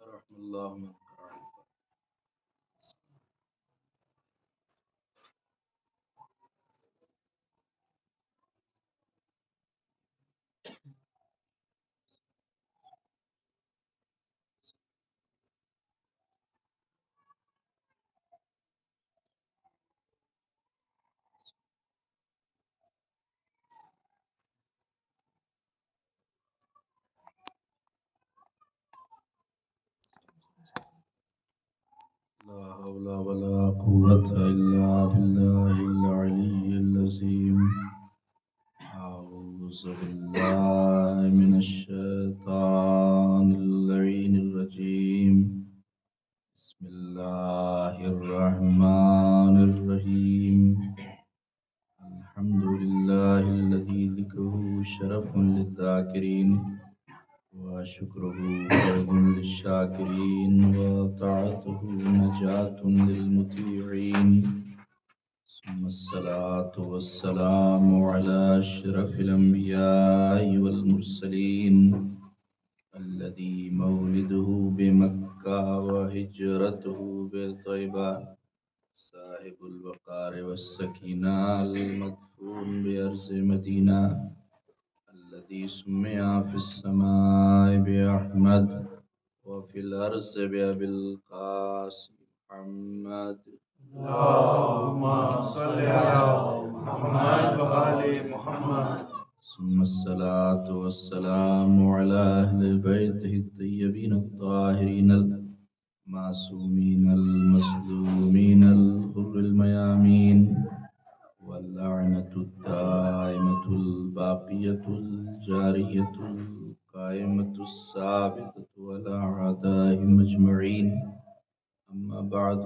رحم الله من قرأ. لا حول ولا قوة إلا بالله العلي العظيم. أعوذ بالله من الشيطان اللعين الرجيم. بسم الله الرحمن الرحيم. الحمد لله الذي ذكره شرف للذاكرين وشكره فرض للشاكرين وطاعته نجاة للمطيعين. ثم الصلاة والسلام على أشرف الأنبياء والمرسلين الذي مولده بمكة وهجرته بطيبة، صاحب الوقار والسكينة المدفون بأرض مدينة، الذي سمي في السماء بأحمد وفي الأرض بأبي القاسم محمد. اللهم صل على محمد وآل محمد. ثم الصلاة والسلام على أهل بيته الطيبين الطاهرين المعصومين المظلومين الغر الميامين، واللعنة الدائمة الباقية الجارية القائمة الثابتة على أعدائهم أجمعين. أما بعد،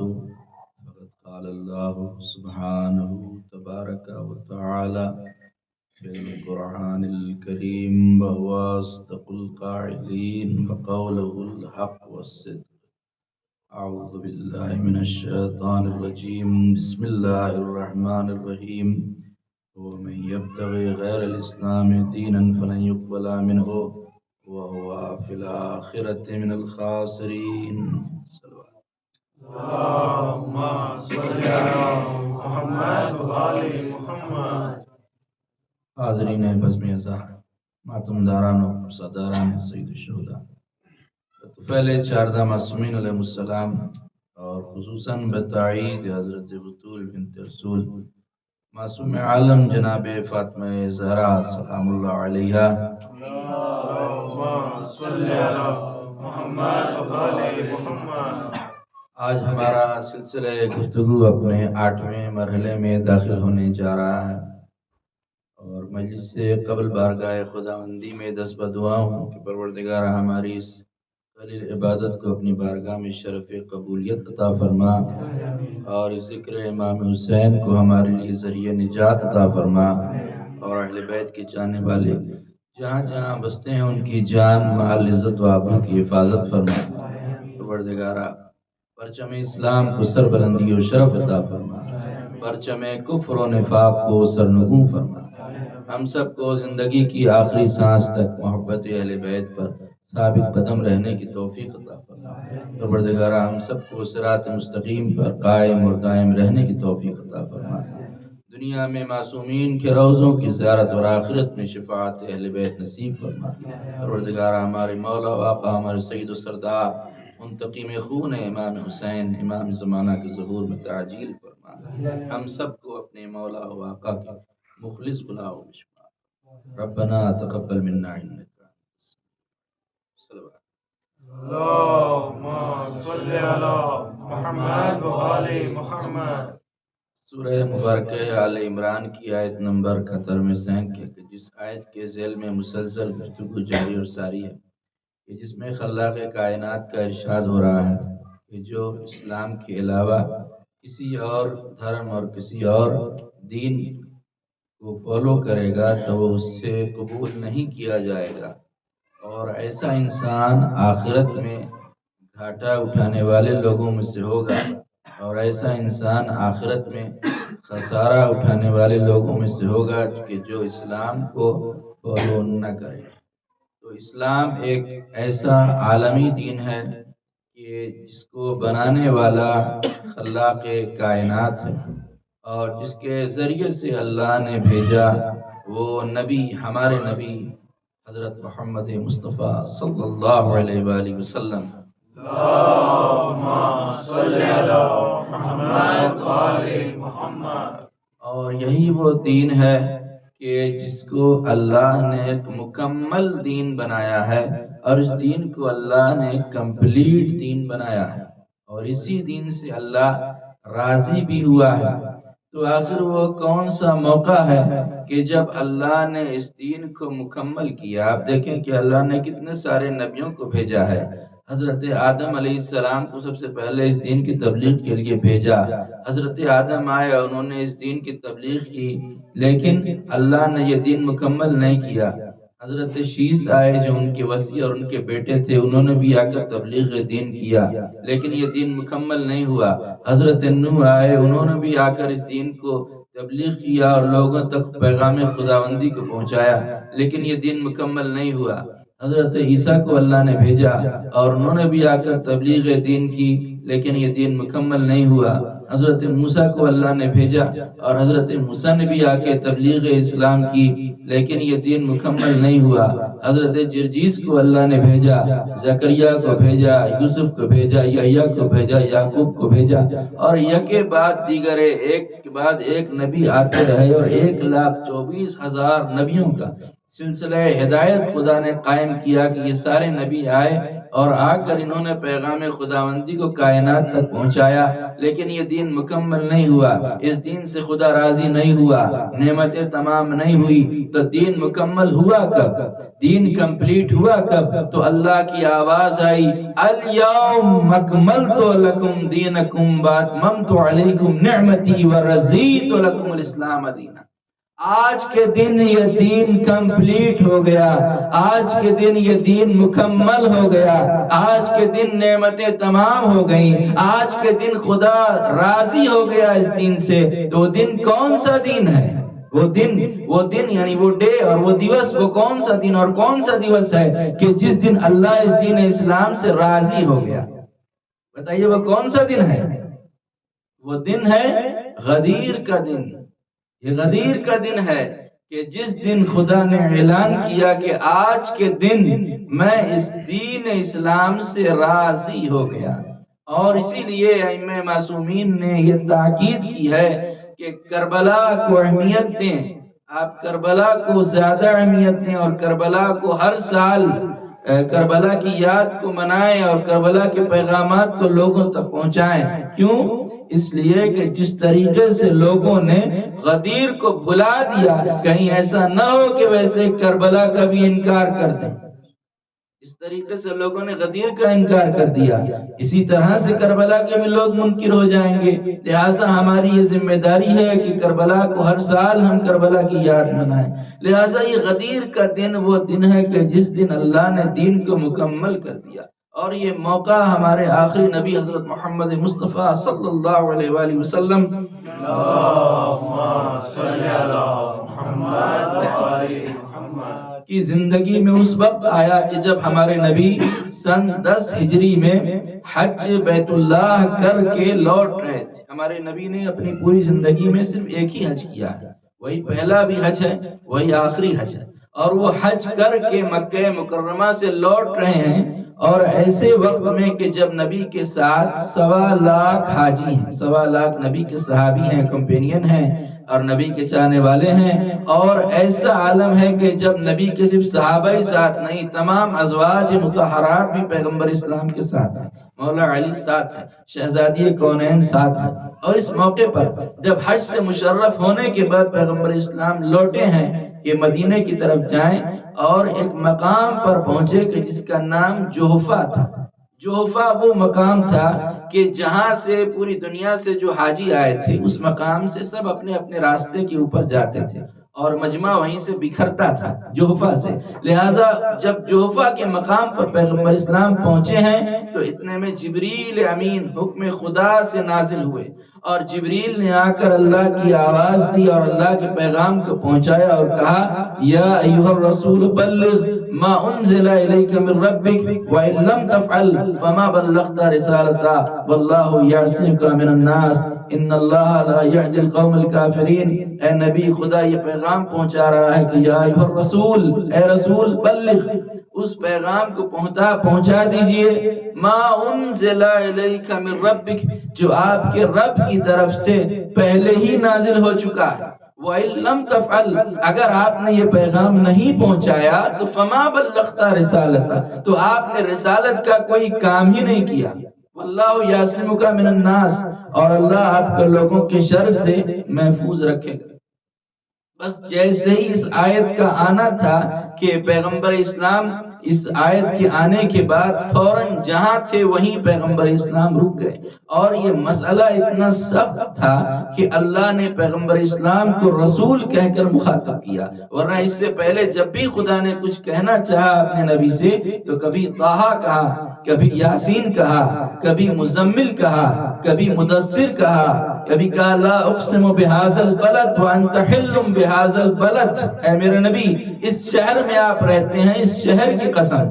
فقد قال الله سبحانه تبارك وتعالى في القرآن الكريم، وهو أصدق القائلين وقوله الحق والصدق. أعوذ بالله من الشيطان الرجيم. بسم الله الرحمن الرحيم. ومن يبتغي غير الإسلام دينا فلن يقبل منه وهو في الآخرة من الخاسرين. صلوات. اللهم صل على محمد وآل محمد. حاضرین بزم ازاں، ماتم داران و صداران سید الشہداء، طفیل چاردہ معصومین علیہ السلام، اور خصوصاً بتعید حضرت بطول بنت رسول معصوم عالم جناب فاطمہ زہرا سلام اللہ علیہا. اللهم صل على محمد وآل محمد. آج ہمارا سلسلہ گفتگو اپنے 8ویں مرحلے میں داخل ہونے جا رہا ہے، اور مجلس سے قبل بارگاہ خداوندی میں دست بدعا ہوں کہ پروردگار ہماری اس قلیل عبادت کو اپنی بارگاہ میں شرف قبولیت عطا فرما، اور ذکر امام حسین کو ہمارے لیے ذریعہ نجات عطا فرما، اور اہل بیت کے جانے والے جہاں جہاں بستے ہیں ان کی جان مال عزت و آبرو کی حفاظت فرما. پروردگارا پرچم اسلام کو سربلندی و شرف عطا فرما، پرچم کفر و نفاق کو سرنگوں فرما. ہم سب کو زندگی کی آخری سانس تک محبت اہل بیت پر ثابت قدم رہنے کی توفیق عطا فرما. پروردگارا ہم سب کو صراط مستقیم پر قائم اور دائم رہنے کی توفیق عطا فرما. دنیا میں معصومین کے روضوں کی زیارت اور آخرت میں شفاعت اہل بیت نصیب فرما. پروردگارا ہمارے مولا و آقا ہمارے سید و سردار منتقم خون امام حسین امام زمانہ کے ظہور میں تعجیل فرما. ہم سب کو اپنے مولا و آقا کے مخلص بلاؤ بشمار. ربنا تقبل منا انك صلوات. اللهم صل على محمد وآل محمد. سورہ مبارکہ آل عمران کی آیت نمبر 71 میں سے ہے کہ جس آیت کے ذیل میں مسلسل گفتگو جاری اور ساری ہے، کہ جس میں خلاق کائنات کا ارشاد ہو رہا ہے کہ جو اسلام کے علاوہ کسی اور دھرم اور کسی اور دین کو فالو کرے گا تو وہ اس سے قبول نہیں کیا جائے گا، اور ایسا انسان آخرت میں گھاٹا اٹھانے والے لوگوں میں سے ہوگا، اور ایسا انسان آخرت میں خسارہ اٹھانے والے لوگوں میں سے ہوگا کہ جو اسلام کو فالو نہ کرے۔ تو اسلام ایک ایسا عالمی دین ہے کہ جس کو بنانے والا خلاق کائنات ہے، اور جس کے ذریعے سے اللہ نے بھیجا وہ نبی، ہمارے نبی حضرت محمد مصطفیٰ صلی اللہ علیہ وآلہ وسلم۔ اللہم صلی علی محمد و آل محمد۔ اور یہی وہ دین ہے کہ جس کو اللہ نے ایک مکمل دین بنایا ہے، اور اس دین کو اللہ نے کمپلیٹ دین بنایا ہے، اور اسی دین سے اللہ راضی بھی ہوا ہے۔ تو آخر وہ کون سا موقع ہے کہ جب اللہ نے اس دین کو مکمل کیا؟ آپ دیکھیں کہ اللہ نے کتنے سارے نبیوں کو بھیجا ہے۔ حضرت آدم علیہ السلام کو سب سے پہلے اس دین کی تبلیغ کے لیے بھیجا۔ حضرت آدم آئے اور انہوں نے اس دین کی تبلیغ کی، لیکن اللہ نے یہ دین مکمل نہیں کیا۔ حضرت شیس آئے جو ان کے وصی اور ان کے بیٹے تھے، انہوں نے بھی آ کر تبلیغ دین کیا، لیکن یہ دین مکمل نہیں ہوا۔ حضرت نوح آئے، انہوں نے بھی آ کر اس دین کو تبلیغ کیا اور لوگوں تک پیغام خداوندی کو پہنچایا، لیکن یہ دین مکمل نہیں ہوا۔ حضرت عیسیٰ کو اللہ نے بھیجا اور انہوں نے بھی آ کر تبلیغ دین کی، لیکن یہ دین مکمل نہیں ہوا۔ حضرت موسیٰ کو اللہ نے بھیجا اور حضرت موسیٰ نے بھی آ کے تبلیغ اسلام کی، لیکن یہ دین مکمل نہیں ہوا۔ حضرت جرجیس کو اللہ نے بھیجا، زکریا کو بھیجا، یوسف کو بھیجا، یحییٰ کو بھیجا، یعقوب کو بھیجا، اور یکے بعد دیگر ایک کے بعد ایک نبی آتے رہے، اور 1,24,000 نبیوں کا سلسلہ ہدایت خدا نے قائم کیا کہ یہ سارے نبی آئے اور آ کر انہوں نے پیغام خداوندی کو کائنات تک پہنچایا، لیکن یہ دین مکمل نہیں ہوا۔ اس دین سے خدا راضی نہیں ہوا، نعمتیں تمام نہیں ہوئی۔ تو دین مکمل ہوا کب؟ دین کمپلیٹ ہوا کب؟ تو اللہ کی آواز آئی، الیوم اکملت لکم دینکم واتممت علیکم نعمتی ورضیت لکم الاسلام دینا۔ آج کے دن یہ دین کمپلیٹ ہو گیا، آج کے دن یہ دین مکمل ہو گیا، آج کے دن نعمتیں تمام ہو گئیں، آج کے دن خدا راضی ہو گیا اس دین سے۔ تو وہ دن کون سا دن ہے؟ وہ دن یعنی وہ ڈے اور وہ دیوس، وہ کون سا دن اور کون سا دیوس ہے کہ جس دن اللہ اس دین اسلام سے راضی ہو گیا؟ بتائیے وہ کون سا دن ہے؟ وہ دن ہے غدیر کا دن۔ یہ غدیر کا دن ہے کہ جس دن خدا نے اعلان کیا کہ آج کے دن میں اس دین اسلام سے راضی ہو گیا۔ اور اسی لیے ائمہ معصومین نے یہ تاکید کی ہے کہ کربلا کو اہمیت دیں، آپ کربلا کو زیادہ اہمیت دیں، اور کربلا کو ہر سال کربلا کی یاد کو منائیں اور کربلا کے پیغامات کو لوگوں تک پہنچائیں۔ کیوں؟ اس لیے کہ جس طریقے سے لوگوں نے غدیر کو بھلا دیا، کہیں ایسا نہ ہو کہ ویسے کربلا کا بھی انکار کر دیں۔ اس طریقے سے لوگوں نے غدیر کا انکار کر دیا، اسی طرح سے کربلا کے بھی لوگ منکر ہو جائیں گے۔ لہٰذا ہماری یہ ذمہ داری ہے کہ کربلا کو ہر سال ہم کربلا کی یاد منائیں۔ لہٰذا یہ غدیر کا دن وہ دن ہے کہ جس دن اللہ نے دین کو مکمل کر دیا، اور یہ موقع ہمارے آخری نبی حضرت محمد مصطفیٰ صلی اللہ علیہ وآلہ وسلم کی زندگی میں اس وقت آیا کہ جب ہمارے نبی سن 10 ہجری میں حج بیت اللہ کر کے لوٹ رہے تھے۔ ہمارے نبی نے اپنی پوری زندگی میں صرف ایک ہی حج کیا ہے، وہی پہلا بھی حج ہے، وہی آخری حج ہے، اور وہ حج کر کے مکہ مکرمہ سے لوٹ رہے ہیں، اور ایسے وقت میں کہ جب نبی کے ساتھ 1.25 لاکھ حاجی ہیں، 1.25 لاکھ نبی کے صحابی ہیں، کمپینین ہیں اور نبی کے چاہنے والے ہیں، اور ایسا عالم ہے کہ جب نبی کے صرف صحابہ ہی ساتھ نہیں، تمام ازواج مطہرات بھی پیغمبر اسلام کے ساتھ ہیں، مولا علی ساتھ ہے، شہزادی کونین ساتھ ہے۔ اور اس موقع پر جب حج سے مشرف ہونے کے بعد پیغمبر اسلام لوٹے ہیں کہ مدینے کی طرف جائیں، اور ایک مقام پر پہنچے کہ جس کا نام جوحفہ تھا۔ جوحفہ وہ مقام تھا کہ جہاں سے پوری دنیا سے جو حاجی آئے تھے اس مقام سے سب اپنے اپنے راستے کے اوپر جاتے تھے اور مجمع وہیں سے بکھرتا تھا جوحفہ سے. لہٰذا جب جوحفہ کے مقام پر پیغمبر اسلام پہنچے ہیں تو اتنے میں جبریل امین حکم خدا سے نازل ہوئے اور جبریل نے آ کر اللہ کی آواز دی اور اللہ کے پیغام کو پہنچایا اور کہا یا ایھا الرسول بلغ ما انزل الیک من ربک وان لم تفعل فما بلغت رسالتہ واللہ یعصمک من الناس ان اللہ لا یہدی القوم الکافرین. اے نبی خدا یہ پیغام پہنچا رہا ہے کہ یا ایھا الرسول، اے رسول بلغ اس پیغام کو پہنچا دیجئے ما انزل الیک من ربک جو آپ کے رب کی طرف سے پہلے ہی نازل ہو چکا ہے. وَإِن لَمْ تَفْعَلْ اگر آپ نے یہ پیغام نہیں پہنچایا تو فما بلغت رسالتہ تو آپ نے رسالت کا کوئی کام ہی نہیں کیا. واللہ یعصمک من الناس اور اللہ آپ کو لوگوں کے شر سے محفوظ رکھے گا. بس جیسے ہی اس آیت کا آنا تھا کہ پیغمبر اسلام اس آیت کے آنے کے بعد فوراً جہاں تھے وہیں پیغمبر اسلام رک گئے اور یہ مسئلہ اتنا سخت تھا کہ اللہ نے پیغمبر اسلام کو رسول کہہ کر مخاطب کیا. ورنہ اس سے پہلے جب بھی خدا نے کچھ کہنا چاہا اپنے نبی سے تو کبھی طٰہٰ کہا، کبھی یاسین کہا، کبھی مزمل کہا، کبھی مدثر کہا، کبھی کہا لا اقسم بہذا البلد وانت حل بہذا البلد، اے میرے نبی اس شہر میں آپ رہتے ہیں، اس شہر کی قسم.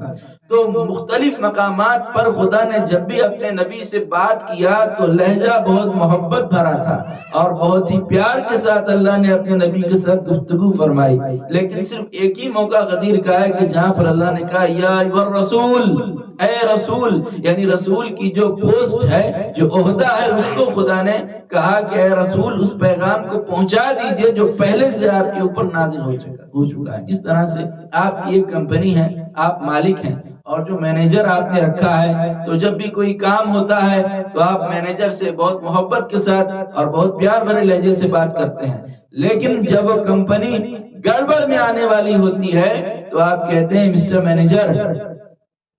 تو مختلف مقامات پر خدا نے جب بھی اپنے نبی سے بات کیا تو لہجہ بہت محبت بھرا تھا اور بہت ہی پیار کے ساتھ اللہ نے اپنے نبی کے ساتھ گفتگو فرمائی. لیکن صرف ایک ہی موقع غدیر کا ہے کہ جہاں پر اللہ نے کہا یا ایھا الرسول، اے رسول، یعنی رسول کی جو پوسٹ ہے، جو عہدہ ہے، اس کو خدا نے کہا کہ اے رسول اس پیغام کو پہنچا دیجئے جو پہلے سے آپ کے اوپر نازل ہو چکا ہے. جس طرح سے آپ کی ایک کمپنی ہے، آپ مالک ہیں اور جو مینیجر آپ نے رکھا ہے تو جب بھی کوئی کام ہوتا ہے تو آپ مینیجر سے بہت محبت کے ساتھ اور بہت پیار بھرے لہجے سے بات کرتے ہیں. لیکن جب وہ کمپنی گڑبڑ میں آنے والی ہوتی ہے تو آپ کہتے ہیں مسٹر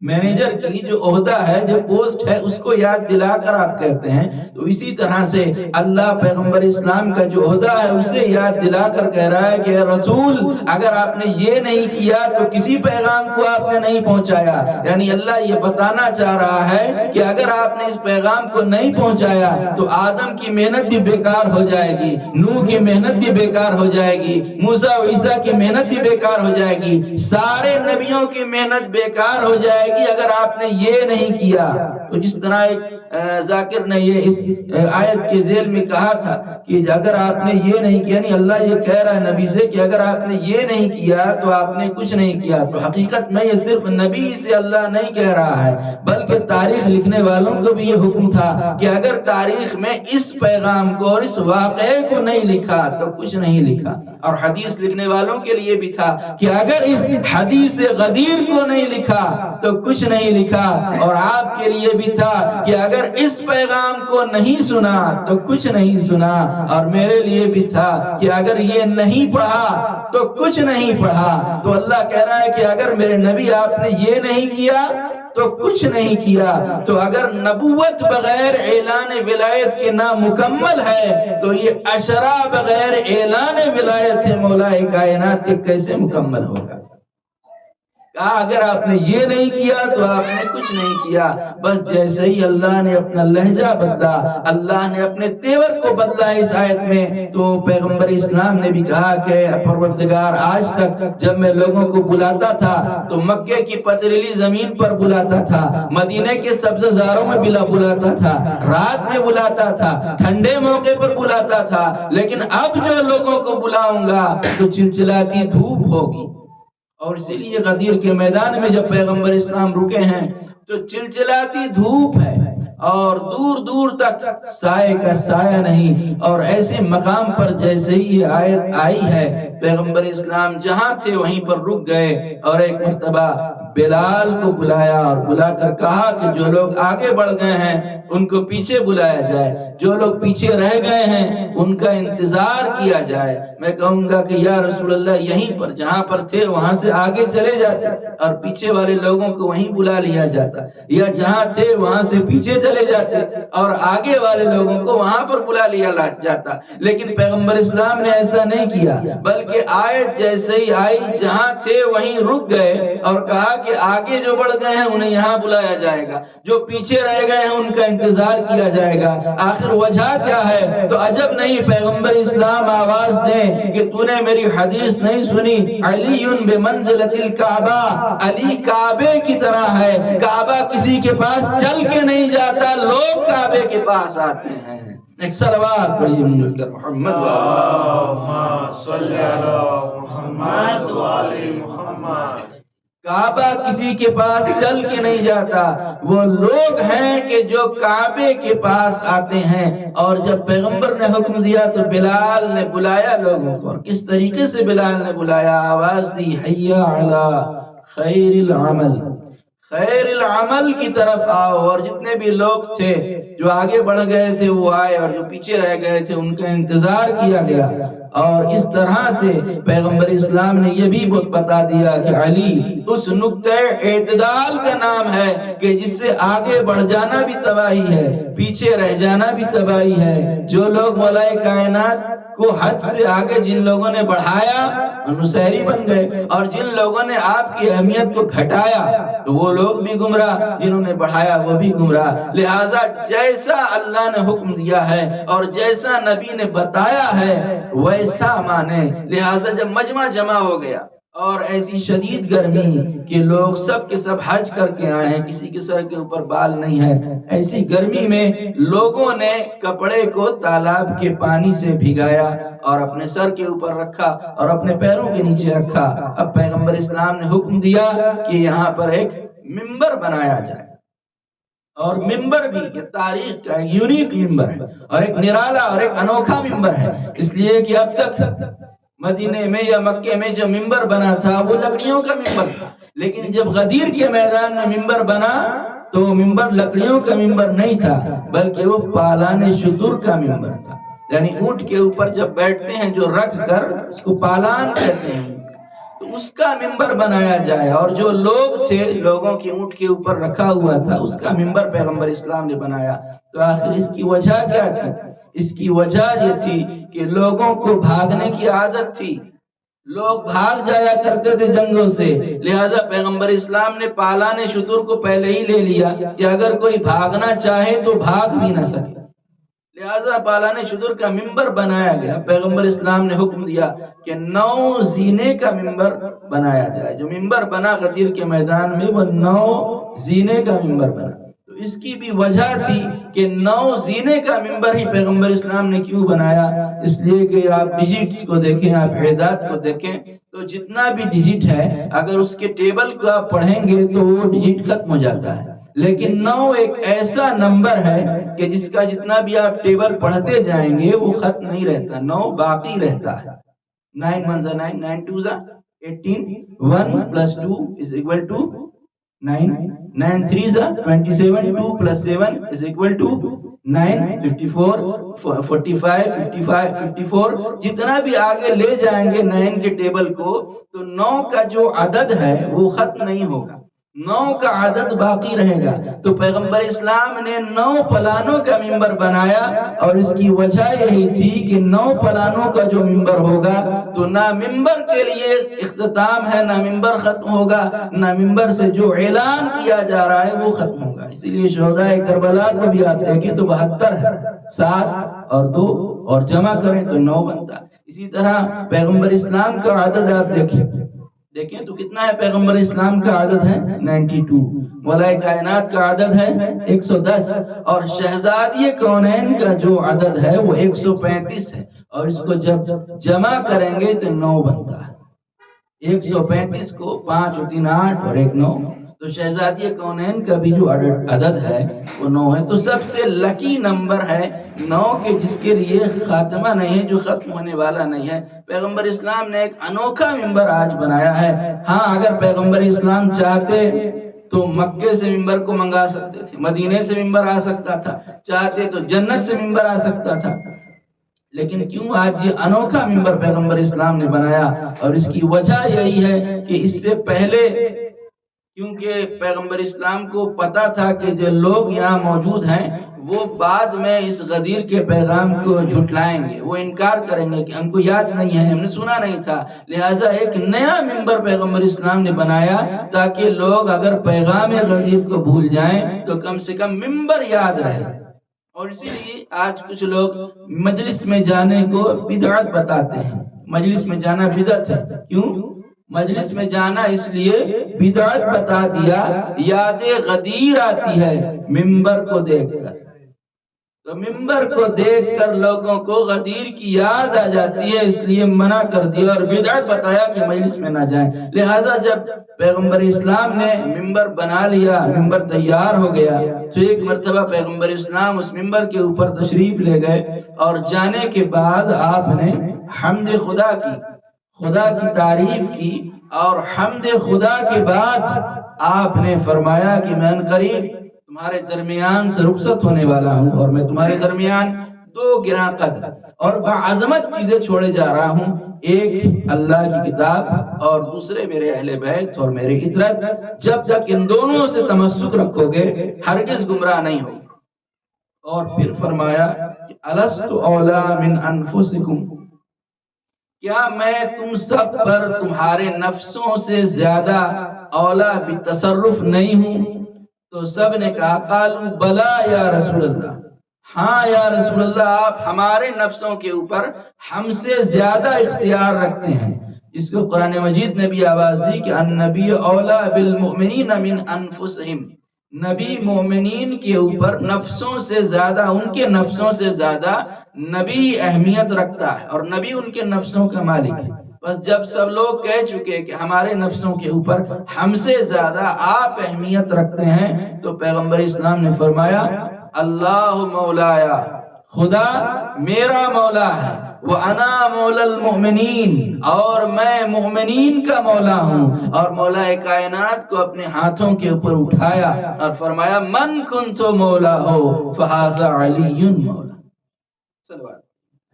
مینیجر کی جو عہدہ ہے، جو پوسٹ ہے، اس کو یاد دلا کر آپ کہتے ہیں. تو اسی طرح سے اللہ پیغمبر اسلام کا جو عہدہ ہے اسے یاد دلا کر کہہ رہا ہے کہ اے رسول اگر آپ نے یہ نہیں کیا تو کسی پیغام کو آپ نے نہیں پہنچایا. یعنی اللہ یہ بتانا چاہ رہا ہے کہ اگر آپ نے اس پیغام کو نہیں پہنچایا تو آدم کی محنت بھی بیکار ہو جائے گی، نوح کی محنت بھی بیکار ہو جائے گی، موسیٰ و عیسیٰ کی محنت بھی بیکار ہو جائے گی، سارے نبیوں کی محنت بیکار ہو جائے گی اگر آپ نے یہ نہیں کیا. تو جس طرح ایک ذاکر نے یہ اس آیت کے ذیل میں کہا تھا کہ اگر آپ نے یہ نہیں کیا، یعنی اللہ یہ کہہ رہا ہے نبی سے کہ اگر آپ نے یہ نہیں کیا تو آپ نے کچھ نہیں کیا. تو حقیقت میں یہ صرف نبی سے اللہ نہیں کہہ رہا ہے بلکہ تاریخ لکھنے والوں کو بھی یہ حکم تھا کہ اگر تاریخ میں اس پیغام کو اور اس واقعے کو نہیں لکھا تو کچھ نہیں لکھا. اور حدیث لکھنے والوں کے لیے بھی تھا کہ اگر اس حدیث غدیر کو نہیں لکھا تو کچھ نہیں لکھا. اور آپ کے لیے بھی تھا کہ اگر اس پیغام کو نہیں سنا تو کچھ نہیں سنا. اور میرے لیے بھی تھا کہ اگر یہ نہیں پڑھا تو کچھ نہیں پڑھا. تو اللہ کہہ رہا ہے کہ اگر میرے نبی آپ نے یہ نہیں کیا تو کچھ نہیں کیا. تو اگر نبوت بغیر اعلان ولایت کے نامکمل ہے تو یہ اشرا بغیر اعلان ولایت سے مولا کائنات کے کیسے مکمل ہوگا. کہا اگر آپ نے یہ نہیں کیا تو آپ نے کچھ نہیں کیا. بس جیسے ہی اللہ نے اپنا لہجہ بدلا، اللہ نے اپنے تیور کو بدلا اس آیت میں، تو پیغمبر اسلام نے بھی کہا کہ پروردگار آج تک جب میں لوگوں کو بلاتا تھا تو مکے کی پتھریلی زمین پر بلاتا تھا، مدینے کے سبززاروں میں بلاتا تھا، رات میں بلاتا تھا، ٹھنڈے موقع پر بلاتا تھا. لیکن اب جو لوگوں کو بلاؤں گا تو چلچلاتی دھوپ ہوگی. اور اسی لیے غدیر کے میدان میں جب پیغمبر اسلام رکے ہیں تو چلچلاتی دھوپ ہے اور دور دور تک سائے کا سایہ نہیں. اور ایسے مقام پر جیسے ہی یہ آیت آئی ہے پیغمبر اسلام جہاں تھے وہیں پر رک گئے اور ایک مرتبہ بلال کو بلایا اور بلا کر کہا کہ جو لوگ آگے بڑھ گئے ہیں ان کو پیچھے بلایا جائے، جو لوگ پیچھے رہ گئے ہیں ان کا انتظار کیا جائے۔ میں کہوں گا کہ یا رسول اللہ یہیں پر جہاں پر تھے وہاں سے آگے چلے جاتے اور پیچھے والے لوگوں کو وہیں بلا لیا جاتا، یا جہاں تھے وہاں سے پیچھے چلے جاتے اور آگے والے لوگوں کو وہاں پر بلا لیا جاتا۔ لیکن پیغمبر اسلام نے ایسا نہیں کیا، بلکہ آیت جیسے ہی آئی جہاں تھے وہیں رک گئے اور کہا کہ آگے جو بڑھ گئے ہیں انہیں یہاں بلایا جائے گا، جو پیچھے رہ گئے ہیں ان کا انتظار کیا جائے گا۔ آخر وجہ کیا ہے؟ تو عجب نہیں پیغمبر اسلام آواز دیں کہ تو نے میری حدیث نہیں سنی، علی بمنزلۃ الکعبہ، علی کعبے کی طرح ہے، کعبہ کسی کے پاس چل کے نہیں جاتا، لوگ کعبے کے پاس آتے ہیں۔ ایک صلوات پڑھیے محمد اللہم صلی علی محمد وعلی محمد۔ کعبہ کسی کے پاس چل کے نہیں جاتا، وہ لوگ ہیں کہ جو کعبے کے پاس آتے ہیں۔ اور جب پیغمبر نے حکم دیا تو بلال نے بلایا لوگوں کو، اور کس طریقے سے بلال نے بلایا، آواز دی حی علی خیر العمل، خیر العمل کی طرف آؤ۔ اور جتنے بھی لوگ تھے جو آگے بڑھ گئے تھے وہ آئے، اور جو پیچھے رہ گئے تھے ان کا انتظار کیا گیا۔ اور اس طرح سے پیغمبر اسلام نے یہ بھی بتا دیا کہ علی اس نقطہ اعتدال کا نام ہے کہ جس سے آگے بڑھ جانا بھی تباہی ہے، پیچھے رہ جانا بھی تباہی ہے۔ جو لوگ مولائے کائنات کو حد سے آگے جن لوگوں نے بڑھایا نصیری بن گئے، اور جن لوگوں نے آپ کی اہمیت کو گھٹایا تو وہ لوگ بھی گمراہ، جنہوں نے بڑھایا وہ بھی گمراہ۔ لہٰذا جیسا اللہ نے حکم دیا ہے اور جیسا نبی نے بتایا ہے ویسا مانے۔ لہٰذا جب مجمع جمع ہو گیا اور ایسی شدید گرمی کہ لوگ سب کے سب حج کر کے آئے ہیں، کسی کے سر کے اوپر بال نہیں ہے، ایسی گرمی میں لوگوں نے کپڑے کو تالاب کے پانی سے بھگایا اور اپنے سر کے اوپر رکھا اور اپنے پیروں کے نیچے رکھا۔ اب پیغمبر اسلام نے حکم دیا کہ یہاں پر ایک ممبر بنایا جائے، اور ممبر بھی یہ تاریخ کا ایک یونیک ممبر ہے اور ایک نرالا اور ایک انوکھا ممبر ہے، اس لیے کہ اب تک مدینے میں یا مکے میں جو ممبر بنا تھا وہ لکڑیوں کا ممبر تھا، لیکن جب غدیر کے میدان میں ممبر بنا تو وہ ممبر لکڑیوں کا ممبر نہیں تھا بلکہ وہ پالان شتر کا ممبر تھا، یعنی اونٹ کے اوپر جب بیٹھتے ہیں جو رکھ کر اس کو پالان کہتے ہیں، تو اس کا ممبر بنایا جائے۔ اور جو لوگ تھے لوگوں کی اونٹ کے اوپر رکھا ہوا تھا اس کا ممبر پیغمبر اسلام نے بنایا۔ تو آخر اس کی وجہ کیا تھی؟ اس کی وجہ یہ تھی کہ لوگوں کو بھاگنے کی عادت تھی، لوگ بھاگ جایا کرتے تھے جنگوں سے، لہٰذا پیغمبر اسلام نے پالان شتر کو پہلے ہی لے لیا کہ اگر کوئی بھاگنا چاہے تو بھاگ بھی نہ سکے، لہٰذا پالان شتر کا ممبر بنایا گیا۔ پیغمبر اسلام نے حکم دیا کہ 9 زینے کا ممبر بنایا جائے۔ جو ممبر بنا غدیر کے میدان میں وہ 9 زینے کا ممبر بنا۔ تو اس کی بھی وجہ تھی کہ 9 زینے کا ممبر ہی پیغمبر اسلام نے کیوں بنایا؟ اس لیے کہ آپ ڈیجٹس کو دیکھیں، آپ اعداد کو دیکھیں تو جتنا بھی ڈیجٹ ہے اگر اس کے ٹیبل کو آپ پڑھیں گے تو وہ ڈیجٹ ختم ہو جاتا ہے، لیکن 9 ایک ایسا نمبر ہے کہ جس کا جتنا بھی آپ ٹیبل پڑھتے جائیں گے وہ ختم نہیں رہتا، 9 باقی رہتا ہے۔ 9 1 9 9 2 18 1 + 2 = 9 9 3 27 2 + 7 = 9 54 45 55 54 جتنا بھی آگے لے جائیں گے 9 کے ٹیبل کو تو 9 کا جو عدد ہے وہ ختم نہیں ہوگا، 9 کا عدد باقی رہے گا۔ تو پیغمبر اسلام نے 9 پلانوں کا ممبر بنایا، اور اس کی وجہ یہی تھی کہ 9 پلانوں کا جو ممبر ہوگا تو نہ ممبر کے لیے اختتام ہے، نہ ممبر ختم ہوگا، نہ ممبر سے جو اعلان کیا جا رہا ہے وہ ختم ہوگا۔ اسی لیے شہدائے کربلا کو بھی آپ دیکھیں تو 72 ہے، 7 اور 2 اور جمع کریں تو 9 بنتا۔ اسی طرح پیغمبر اسلام کا عدد آپ دیکھیں تو کتنا ہے؟ پیغمبر اسلام کا عدد ہے 92، مولائے کائنات کا عدد ہے 110، اور شہزادی کونین کا جو عدد ہے وہ 135 ہے، اور اس کو جب جمع کریں گے تو 9 بنتا ہے۔ 135 کو 5 اور 3 8 اور 1 9، تو شہزادی کونین کا بھی جو عدد ہے وہ 9 ہے، تو سب سے لکی نمبر ہے 9 کے جس کے لیے خاتمہ نہیں ہے، جو ختم ہونے والا نہیں ہے۔ پیغمبر اسلام نے ایک انوکھا ممبر آج بنایا ہے۔ ہاں اگر پیغمبر اسلام چاہتے تو مکے سے ممبر کو منگا سکتے تھے، مدینے سے ممبر آ سکتا تھا، چاہتے تو جنت سے ممبر آ سکتا تھا، لیکن کیوں آج یہ انوکھا ممبر پیغمبر اسلام نے بنایا؟ اور اس کی وجہ یہی ہے کہ اس سے پہلے کیونکہ پیغمبر اسلام کو پتا تھا کہ جو لوگ یہاں موجود ہیں وہ بعد میں اس غدیر کے پیغام کو جھٹلائیں گے، وہ انکار کریں گے کہ ہم کو یاد نہیں ہے، ہم نے سنا نہیں تھا، لہٰذا ایک نیا ممبر پیغمبر اسلام نے بنایا تاکہ لوگ اگر پیغام غدیر کو بھول جائیں تو کم سے کم ممبر یاد رہے۔ اور اسی لیے آج کچھ لوگ مجلس میں جانے کو بدعت بتاتے ہیں، مجلس میں جانا بدعت ہے۔ کیوں؟ مجلس میں جانا اس لیے بدعت بتا دیا، یاد غدیر آتی ہے ممبر کو دیکھ کر، تو ممبر کو دیکھ کر لوگوں کو غدیر کی یاد آ جاتی ہے، اس لیے منع کر دیا اور بدعت بتایا کہ مجلس میں نہ جائیں۔ لہٰذا جب پیغمبر اسلام نے ممبر بنا لیا، ممبر تیار ہو گیا، تو ایک مرتبہ پیغمبر اسلام اس ممبر کے اوپر تشریف لے گئے اور جانے کے بعد آپ نے حمد خدا کی، خدا کی تعریف کی، اور حمد خدا کے بعد آپ نے فرمایا کہ میں عنقریب تمہارے درمیان سے رخصت ہونے والا ہوں، اور میں تمہارے درمیان 2 گراں قدر اور بعظمت چیزیں چھوڑے جا رہا ہوں، ایک اللہ کی کتاب اور دوسرے میرے اہل بیت اور میرے عطرت، جب تک ان دونوں سے تمسک رکھو گے ہرگز گمراہ نہیں ہو۔ اور پھر فرمایا کہ الست اولا من انفسکم، کیا میں تم سب پر تمہارے نفسوں سے زیادہ اولا بالتصرف نہیں ہوں؟ تو سب نے کہا قالوا بلا یا رسول اللہ، ہاں یا رسول اللہ، آپ ہمارے نفسوں کے اوپر ہم سے زیادہ اختیار رکھتے ہیں۔ اس کو قرآن مجید نے بھی آواز دی کہ النبی اولا بالمؤمنین من انفسہم، نبی مومنین کے اوپر نفسوں سے زیادہ، ان کے نفسوں سے زیادہ نبی اہمیت رکھتا ہے، اور نبی ان کے نفسوں کا مالک ہے۔ بس جب سب لوگ کہہ چکے کہ ہمارے نفسوں کے اوپر ہم سے زیادہ آپ اہمیت رکھتے ہیں، تو پیغمبر اسلام نے فرمایا اللہ مولایا، خدا میرا مولا ہے، وَأَنَا مَوْلَى الْمُؤْمِنِينَ، اور میں مومنین کا مولا ہوں۔ اور مولا کائنات کو اپنے ہاتھوں کے اوپر اٹھایا اور فرمایا من كنت مولا ہو فہذا علی مولا۔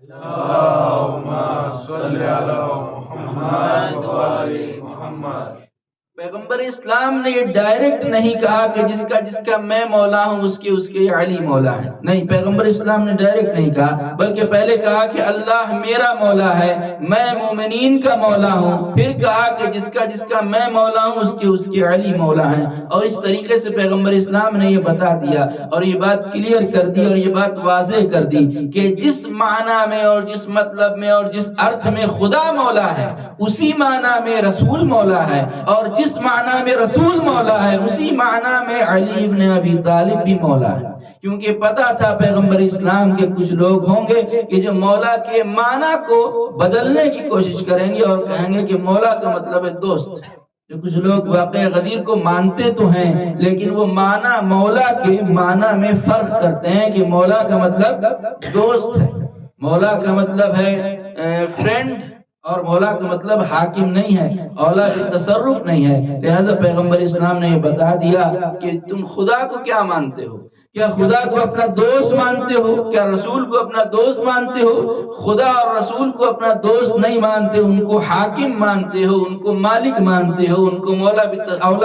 اللہم صلی علی محمد وعلی محمد۔ پیغمبر اسلام نے یہ ڈائریکٹ نہیں کہا کہ جس کا میں مولا ہوں اس کے علی مولا ہے، نہیں، پیغمبر اسلام نے ڈائریکٹ نہیں کہا، بلکہ پہلے کہا کہ اللہ میرا مولا ہے، میں مومنین کا مولا ہوں، پھر کہا کہ جس کا میں مولا ہوں اس کے علی مولا ہے۔ اور اس طریقے سے پیغمبر اسلام نے یہ بتا دیا اور یہ بات کلیئر کر دی اور یہ بات واضح کر دی کہ جس معنی میں اور جس مطلب میں اور جس ارتھ میں خدا مولا ہے اسی معنی میں رسول مولا ہے، اور جس معنی میں رسول مولا ہے اسی معنی میں علی ابن ابی طالب بھی مولا ہے۔ کیونکہ پتا تھا پیغمبر اسلام کے کچھ لوگ ہوں گے کہ جو مولا کے معنی کو بدلنے کی کوشش کریں گے اور کہیں گے کہ مولا کا مطلب ہے دوست۔ جو کچھ لوگ واقع غدیر کو مانتے تو ہیں لیکن وہ معنی مولا کے معنی میں فرق کرتے ہیں کہ مولا کا مطلب دوست ہے، مولا کا مطلب ہے فرینڈ، اور مولا کا مطلب حاکم نہیں ہے، اولا تصرف نہیں ہے۔ لہذا پیغمبر اسلام نے یہ بتا دیا کہ تم خدا کو کیا مانتے ہو، کیا خدا کو اپنا دوست مانتے ہو، کیا رسول کو اپنا دوست مانتے ہو؟ خدا اور رسول کو اپنا دوست نہیں مانتے، ان کو حاکم مانتے ہو، ان کو مالک مانتے ہو، ان کو اولا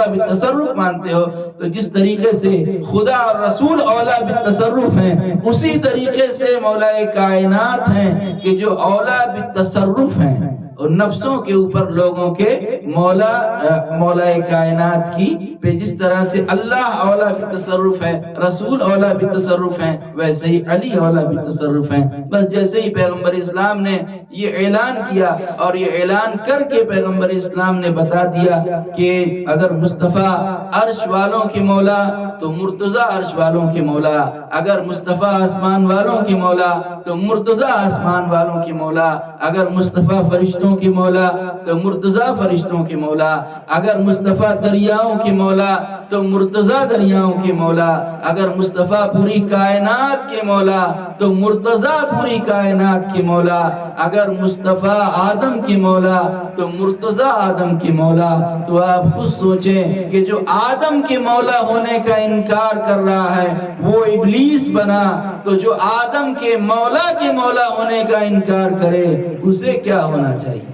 بالتصرف مانتے ہو۔ تو جس طریقے سے خدا اور رسول اولا بالتصرف ہیں اسی طریقے سے مولا کائنات ہیں کہ جو اولا بالتصرف ہیں، اور نفسوں کے اوپر لوگوں کے مولا کائنات کی پہ جس طرح سے اللہ اولا بالتصرف ہے، رسول اولا بالتصرف ہیں، ویسے ہی علی اولا بالتصرف ہیں۔ بس جیسے ہی پیغمبر اسلام نے یہ اعلان کیا اور یہ اعلان کر کے پیغمبر اسلام نے بتا دیا کہ اگر مصطفیٰ عرش والوں کے مولا تو مرتضیٰ عرش والوں کے مولا، اگر مصطفیٰ آسمان والوں کے مولا تو مرتضیٰ آسمان والوں کے مولا، اگر مصطفیٰ فرشتوں کے مولا تو مرتضیٰ فرشتوں کے مولا، اگر مصطفیٰ دریاؤں کے مولا مولا تو مرتضی دریاؤں کے مولا، اگر مصطفیٰ پوری کائنات کے مولا تو مرتضی پوری کائنات کے مولا، اگر مصطفیٰ آدم کے مولا تو مرتضی آدم کے مولا۔ تو آپ خود سوچیں کہ جو آدم کے مولا ہونے کا انکار کر رہا ہے وہ ابلیس بنا، تو جو آدم کے مولا ہونے کا انکار کرے اسے کیا ہونا چاہیے؟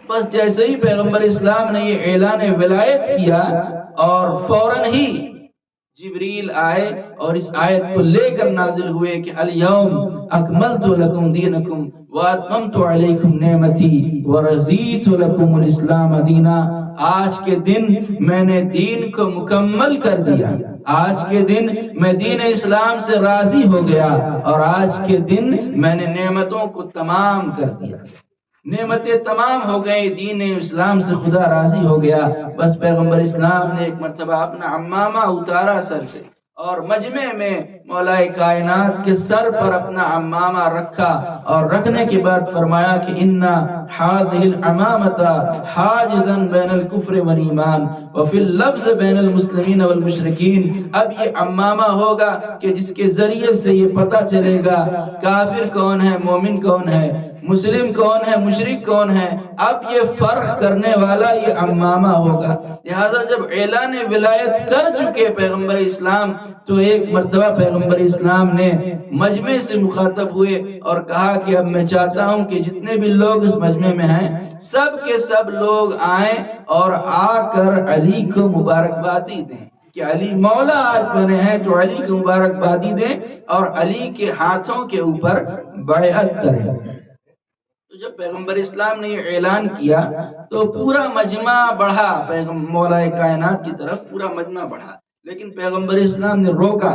بس جیسے ہی پیغمبر اسلام نے یہ اعلان ولایت کیا اور فوراً ہی جبریل آئے اور اس آیت کو لے کر نازل ہوئے کہ الیوم اکملت لکم دینکم واتممت علیکم نعمتی ورضیت لکم الاسلام دینا۔ آج کے دن میں نے دین کو مکمل کر دیا، آج کے دن میں دین اسلام سے راضی ہو گیا، اور آج کے دن میں نے نعمتوں کو تمام کر دیا، نعمتیں تمام ہو گئی، دین اسلام سے خدا راضی ہو گیا۔ بس پیغمبر اسلام نے ایک مرتبہ اپنا عمامہ اتارا سر سے اور مجمع میں مولا کائنات کے سر پر اپنا عمامہ رکھا، اور رکھنے کے بعد فرمایا کہ اِنَّا هَذِهِ الْعَمَامَةَ حَاجِزًا بَيْنَ الْكُفْرِ وَالْإِيمَانِ وَفِي اللَّفْظِ بَيْنَ الْمُسْلِمِينَ وَالْمُشْرِكِينَ۔ اب یہ عمامہ ہوگا کہ جس کے ذریعے سے یہ پتہ چلے گا کافر کون ہے، مومن کون ہے، مسلم کون ہے، مشرک کون ہے، اب یہ فرق کرنے والا یہ عمامہ ہوگا۔ لہذا جب اعلان ولایت کر چکے پیغمبر اسلام تو ایک مرتبہ پیغمبر اسلام نے مجمع سے مخاطب ہوئے اور کہا کہ اب میں چاہتا ہوں کہ جتنے بھی لوگ اس مجمع میں ہیں سب کے سب لوگ آئیں اور آ کر علی کو مبارکبادی دیں کہ علی مولا آج بنے ہیں، تو علی کو مبارکبادی دیں اور علی کے ہاتھوں کے اوپر بیعت کریں۔ تو جب پیغمبر اسلام نے یہ اعلان کیا تو پورا مجمع بڑھا، مولا کائنات کی طرف پورا مجمع بڑھا، لیکن پیغمبر اسلام نے روکا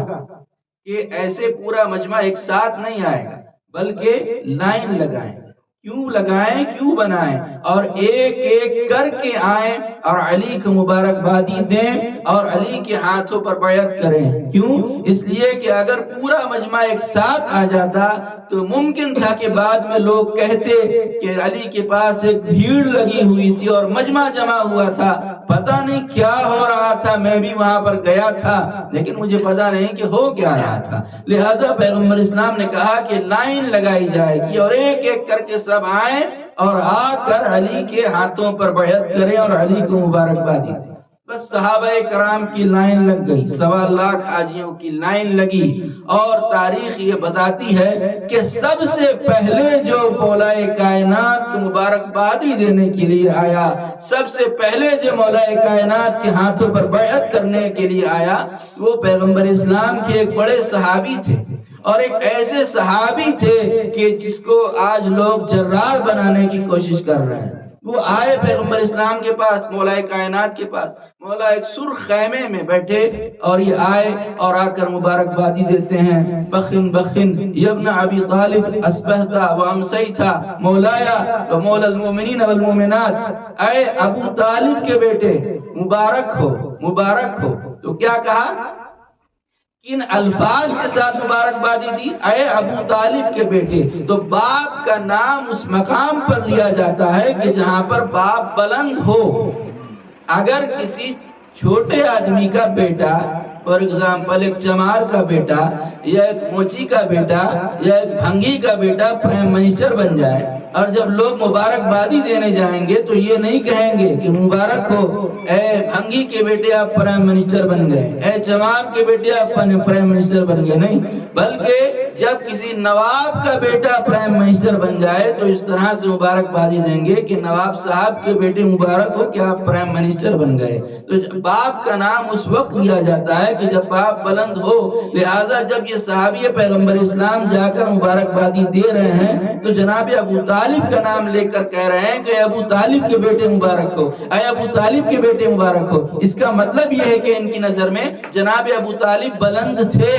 کہ ایسے پورا مجمع ایک ساتھ نہیں آئے گا، بلکہ لائن لگائیں۔ کیوں لگائیں، کیوں بنائیں، اور ایک ایک کر کے آئیں اور علی کو مبارکبادی دیں اور علی کے ہاتھوں پر بیعت کریں۔ کیوں؟ اس لیے کہ اگر پورا مجمع ایک ساتھ آ جاتا تو ممکن تھا کہ بعد میں لوگ کہتے کہ علی کے پاس ایک بھیڑ لگی ہوئی تھی اور مجمع جمع ہوا تھا، پتہ نہیں کیا ہو رہا تھا، میں بھی وہاں پر گیا تھا لیکن مجھے پتہ نہیں کہ ہو کیا رہا تھا۔ لہٰذا پیغمبر اسلام نے کہا کہ لائن لگائی جائے گی اور ایک ایک کر کے سب آئیں اور آ کر علی کے ہاتھوں پر بیعت کریں اور علی کو مبارکبادی دیں۔ بس صحابہ کرام کی لائن لگ گئی، 1.25 لاکھ حاجیوں کی لائن لگی، اور تاریخ یہ بتاتی ہے کہ سب سے پہلے جو مولا کائنات کو مبارکبادی دینے کے لیے آیا، سب سے پہلے جو مولا کائنات کے ہاتھوں پر بیعت کرنے کے لیے آیا، وہ پیغمبر اسلام کے ایک بڑے صحابی تھے، اور ایک ایسے صحابی تھے کہ جس کو آج لوگ جرار بنانے کی کوشش کر رہے ہیں۔ وہ آئے پیغمبر اسلام کے پاس، مولا کائنات کے پاس، مولا ایک سرخ خیمے میں بیٹھے، اور یہ آئے اور آ کر مبارکبادی دیتے ہیں۔ بخن بخن یبن ابی طالب اصبحتا و امسیتا مولایا و مولا المؤمنین والمؤمنات، اے ابو طالب کے بیٹے مبارک ہو، مبارک ہو۔ تو کیا کہا؟ کن الفاظ کے ساتھ مبارکبادی دی؟ اے ابو طالب کے بیٹے۔ تو باپ کا نام اس مقام پر لیا جاتا ہے کہ جہاں پر باپ بلند ہو۔ اگر کسی چھوٹے آدمی کا بیٹا، فار ایگزامپل ایک چمار کا بیٹا یا ایک موچی کا بیٹا یا ایک بھنگی کا بیٹا پرائم منسٹر بن جائے، اور جب لوگ مبارکبادی دینے جائیں گے تو یہ نہیں کہیں گے کہ مبارک ہو اے بھنگی کے بیٹے آپ پرائم منسٹر بن گئے، اے چمار کے بیٹے آپ پرائم منسٹر بن گئے، نہیں، بلکہ جب کسی نواب کا بیٹا پرائم منسٹر بن جائے تو اس طرح سے مبارکبادی دیں گے کہ نواب صاحب کے بیٹے مبارک ہو کہ آپ پرائم منسٹر بن گئے۔ تو باپ کا نام اس وقت لیا جاتا ہے کہ جب باپ بلند ہو۔ لہٰذا جب یہ صحابی پیغمبر اسلام جا کر مبارکبادی دے رہے ہیں تو جناب ابو طالب کا نام لے کر کہہ رہے ہیں کہ ابو طالب کے بیٹے مبارک ہو، اے ابو طالب کے بیٹے مبارک ہو۔ اس کا مطلب یہ ہے کہ ان کی نظر میں جناب ابو طالب بلند تھے،